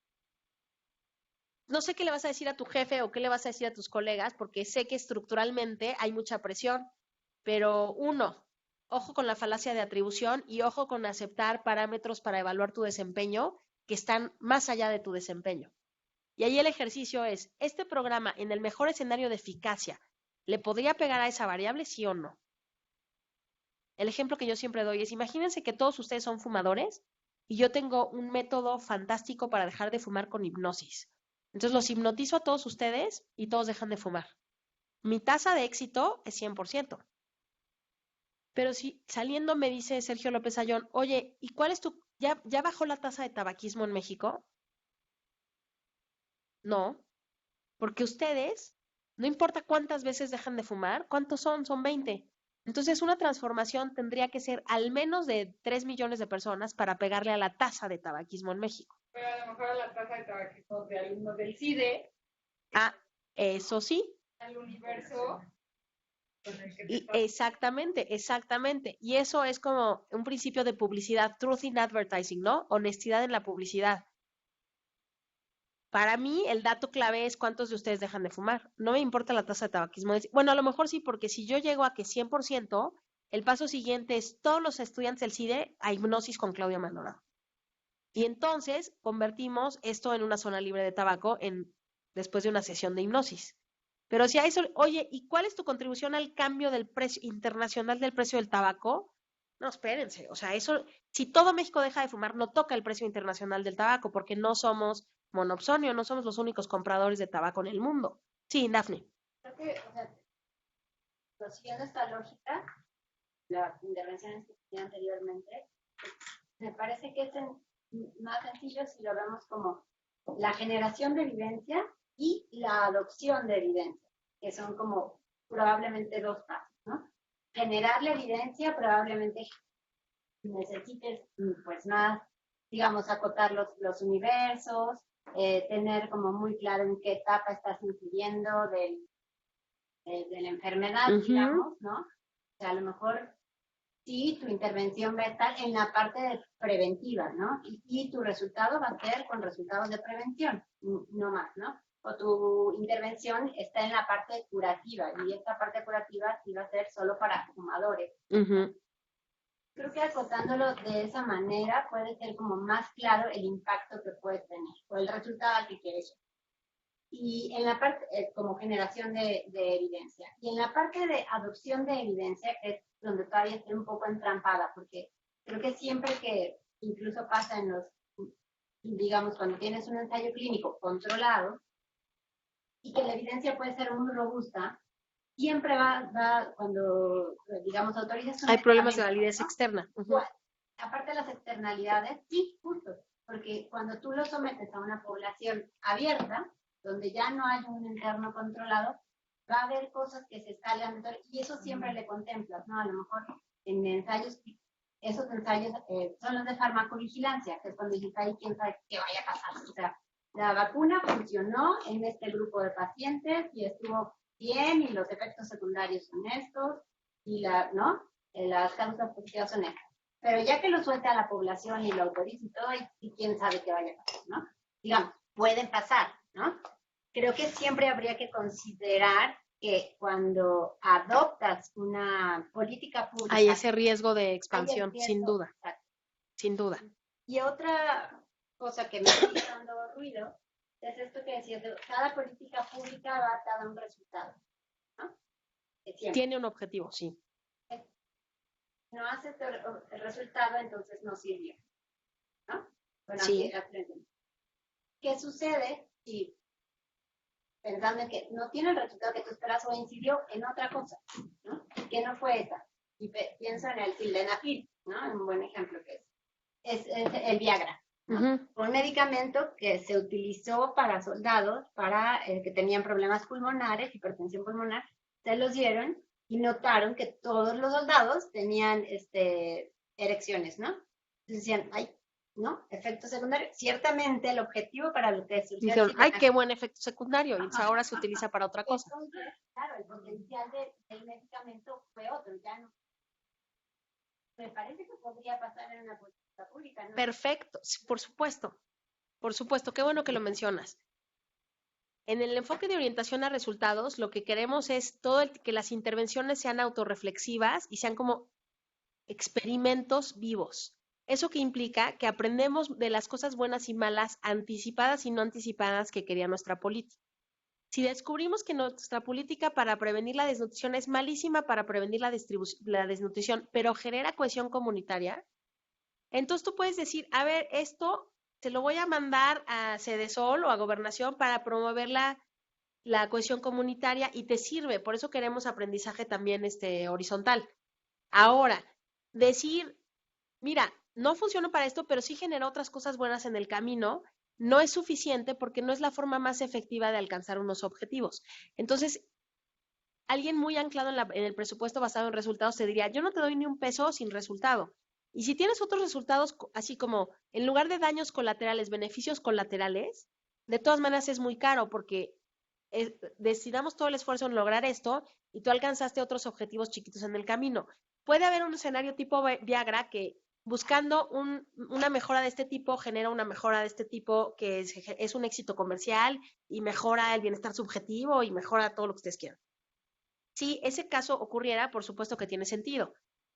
No sé qué le vas a decir a tu jefe o qué le vas a decir a tus colegas, porque sé que estructuralmente hay mucha presión, pero ojo con la falacia de atribución y ojo con aceptar parámetros para evaluar tu desempeño que están más allá de tu desempeño. Y ahí el ejercicio es, ¿este programa en el mejor escenario de eficacia le podría pegar a esa variable, sí o no? El ejemplo que yo siempre doy es, imagínense que todos ustedes son fumadores y yo tengo un método fantástico para dejar de fumar con hipnosis. Entonces los hipnotizo a todos ustedes y todos dejan de fumar. Mi tasa de éxito es 100%. Pero si saliendo me dice Sergio López Ayón, oye, ¿y cuál es ya bajó la tasa de tabaquismo en México? No, porque ustedes, no importa cuántas veces dejan de fumar, ¿cuántos son? Son 20. Entonces, una transformación tendría que ser al menos de 3 millones de personas para pegarle a la tasa de tabaquismo en México. Pero a lo mejor la tasa de tabaquismo de alumnos del CIDE, Ah, eso sí. al universo con el que te Y exactamente. Y eso es como un principio de publicidad, truth in advertising, ¿no? Honestidad en la publicidad. Para mí, el dato clave es cuántos de ustedes dejan de fumar. No me importa la tasa de tabaquismo. Bueno, a lo mejor sí, porque si yo llego a que 100%, el paso siguiente es todos los estudiantes del CIDE a hipnosis con Claudia Maldonado. Y entonces convertimos esto en una zona libre de tabaco después de una sesión de hipnosis. Pero si a eso, oye, ¿y cuál es tu contribución al cambio del precio internacional del precio del tabaco? No, espérense, o sea, eso, si todo México deja de fumar, no toca el precio internacional del tabaco, porque no somos monopsonio, no somos los únicos compradores de tabaco en el mundo. Sí, Daphne. Creo que, o sea, pues, siguiendo esta lógica, las intervenciones que hicieron anteriormente, me parece que es más sencillo si lo vemos como la generación de evidencia y la adopción de evidencia, que son como probablemente dos pasos, ¿no? Generar la evidencia probablemente necesites pues más, digamos, acotar los universos, tener como muy claro en qué etapa estás incidiendo de la enfermedad, digamos, ¿no? O sea, a lo mejor sí, tu intervención va a estar en la parte preventiva, ¿no? Y tu resultado va a ser con resultados de prevención, no más, ¿no? O tu intervención está en la parte curativa, y esta parte curativa sí va a ser solo para fumadores. Creo que acotándolo de esa manera puede ser como más claro el impacto que puede tener, o el resultado al que quieres. Y en la parte, como generación de evidencia. Y en la parte de adopción de evidencia, que es donde todavía estoy un poco entrampada, porque creo que siempre que incluso pasa en digamos, cuando tienes un ensayo clínico controlado, y que la evidencia puede ser muy robusta, siempre cuando, digamos, autorizas un Hay problemas de medicamento, validez ¿no? externa. Ujú. Pues, aparte de las externalidades, sí, justo, porque cuando tú lo sometes a una población abierta, donde ya no hay un entorno controlado, va a haber cosas que se escalan, y eso siempre le contemplas, ¿no? A lo mejor en ensayos, esos ensayos son los de farmacovigilancia, que es cuando dices, ahí quién sabe qué vaya a pasar. O sea, la vacuna funcionó en este grupo de pacientes y estuvo bien, y los efectos secundarios son estos, y ¿no? Las causas positivas son estas. Pero ya que lo suelte a la población y lo autorice y todo, y quién sabe qué vaya a pasar, ¿no? Digamos, pueden pasar, ¿no? Creo que siempre habría que considerar que cuando adoptas una política pública... Hay ese riesgo de hay el expansión, riesgo, sin duda, exacto. sin duda. Y otra cosa que me está dando ruido es esto que decías, cada política pública va atada a un resultado, ¿no? Tiene un objetivo, sí. No hace el resultado, entonces no sirvió, ¿no? Bueno, Sí. ¿Qué sucede si, pensando en que no tiene el resultado que tú esperas o incidió en otra cosa, ¿no? Que no fue esa? Y pienso en el sildenafil, ¿no? Un buen ejemplo que es el Viagra, ¿no? Un medicamento que se utilizó para soldados, para que tenían problemas pulmonares, hipertensión pulmonar, se los dieron y notaron que todos los soldados tenían erecciones, ¿no? Entonces decían, ay, ¿no? Efecto secundario. Ciertamente el objetivo para lo que surgió Dijeron, ay, qué buen efecto secundario, y ahora se utiliza para otra cosa. Entonces, claro, el potencial del medicamento fue otro, ya no. Me parece que podría pasar en una política pública, ¿no? Perfecto, sí, por supuesto, qué bueno que lo mencionas. En el enfoque de orientación a resultados, lo que queremos es que las intervenciones sean autorreflexivas y sean como experimentos vivos. ¿Eso que implica? Que aprendemos de las cosas buenas y malas, anticipadas y no anticipadas que quería nuestra política. Si descubrimos que nuestra política para prevenir la desnutrición es malísima para prevenir la desnutrición, pero genera cohesión comunitaria, entonces tú puedes decir, a ver, esto se lo voy a mandar a Sedesol o a Gobernación para promover la cohesión comunitaria y te sirve. Por eso queremos aprendizaje también horizontal. Ahora, decir, mira, no funciona para esto, pero sí genera otras cosas buenas en el camino, no es suficiente porque no es la forma más efectiva de alcanzar unos objetivos. Entonces, alguien muy anclado en el presupuesto basado en resultados te diría, yo no te doy ni un peso sin resultado. Y si tienes otros resultados, así como en lugar de daños colaterales, beneficios colaterales, de todas maneras es muy caro porque destinamos todo el esfuerzo en lograr esto y tú alcanzaste otros objetivos chiquitos en el camino. Puede haber un escenario tipo Viagra que buscando una mejora de este tipo genera una mejora de este tipo que es un éxito comercial y mejora el bienestar subjetivo y mejora todo lo que ustedes quieran. Si ese caso ocurriera, por supuesto que tiene sentido.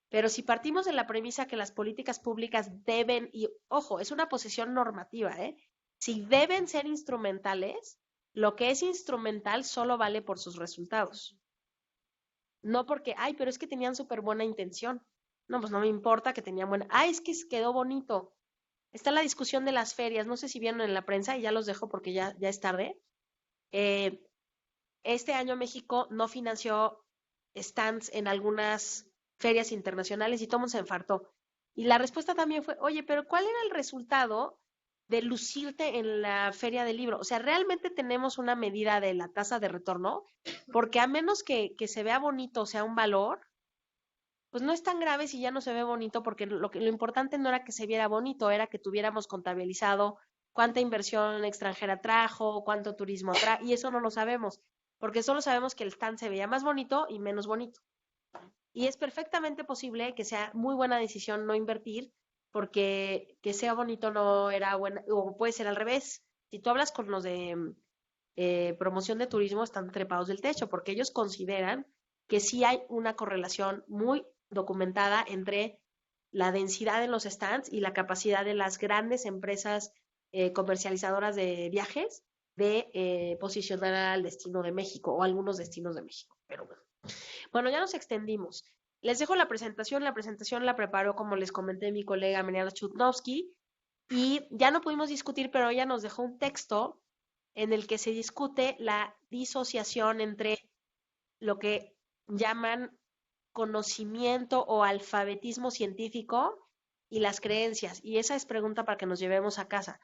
Pero si partimos de la premisa que las políticas públicas deben, y ojo, es una posición normativa, si deben ser instrumentales, lo que es instrumental solo vale por sus resultados. No porque, ay, pero es que tenían súper buena intención. No, pues no me importa que tenían buena. Ay, es que quedó bonito. Está la discusión de las ferias. No sé si vieron en la prensa y ya los dejo porque ya es tarde. Este año México no financió stands en algunas ferias internacionales y todo el mundo se enfartó. Y la respuesta también fue, oye, pero ¿cuál era el resultado de lucirte en la feria del libro? O sea, ¿realmente tenemos una medida de la tasa de retorno? Porque a menos que se vea bonito, o sea, un valor, pues no es tan grave si ya no se ve bonito, porque lo importante no era que se viera bonito, era que tuviéramos contabilizado cuánta inversión extranjera trajo, cuánto turismo trajo, y eso no lo sabemos, porque solo sabemos que el stand se veía más bonito y menos bonito. Y es perfectamente posible que sea muy buena decisión no invertir, porque que sea bonito no era buena, o puede ser al revés. Si tú hablas con los de promoción de turismo, están trepados del techo, porque ellos consideran que sí hay una correlación muy documentada entre la densidad en los stands y la capacidad de las grandes empresas comercializadoras de viajes de posicionar al destino de México o algunos destinos de México. Pero bueno, ya nos extendimos. Les dejo la presentación la preparó, como les comenté, mi colega Mariana Chudnovsky, y ya no pudimos discutir, pero ella nos dejó un texto en el que se discute la disociación entre lo que llaman conocimiento o alfabetismo científico y las creencias. Y esa es pregunta para que nos llevemos a casa.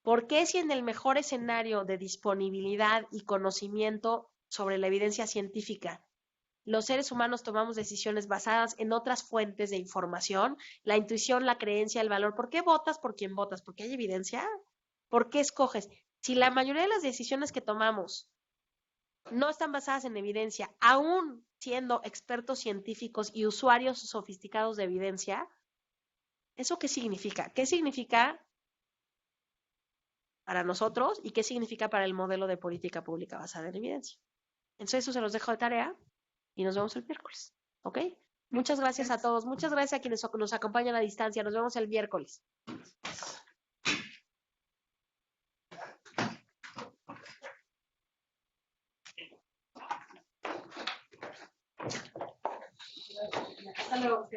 ¿Por qué si en el mejor escenario de disponibilidad y conocimiento sobre la evidencia científica, los seres humanos tomamos decisiones basadas en otras fuentes de información, la intuición, la creencia, el valor? ¿Por qué votas por quien votas? ¿Porque hay evidencia? ¿Por qué escoges? Si la mayoría de las decisiones que tomamos no están basadas en evidencia, aún siendo expertos científicos y usuarios sofisticados de evidencia, ¿eso qué significa? ¿Qué significa para nosotros y qué significa para el modelo de política pública basada en evidencia? Entonces eso se los dejo de tarea y nos vemos el miércoles, ¿ok? Muchas gracias a todos, muchas gracias a quienes nos acompañan a distancia, nos vemos el miércoles. Hasta luego.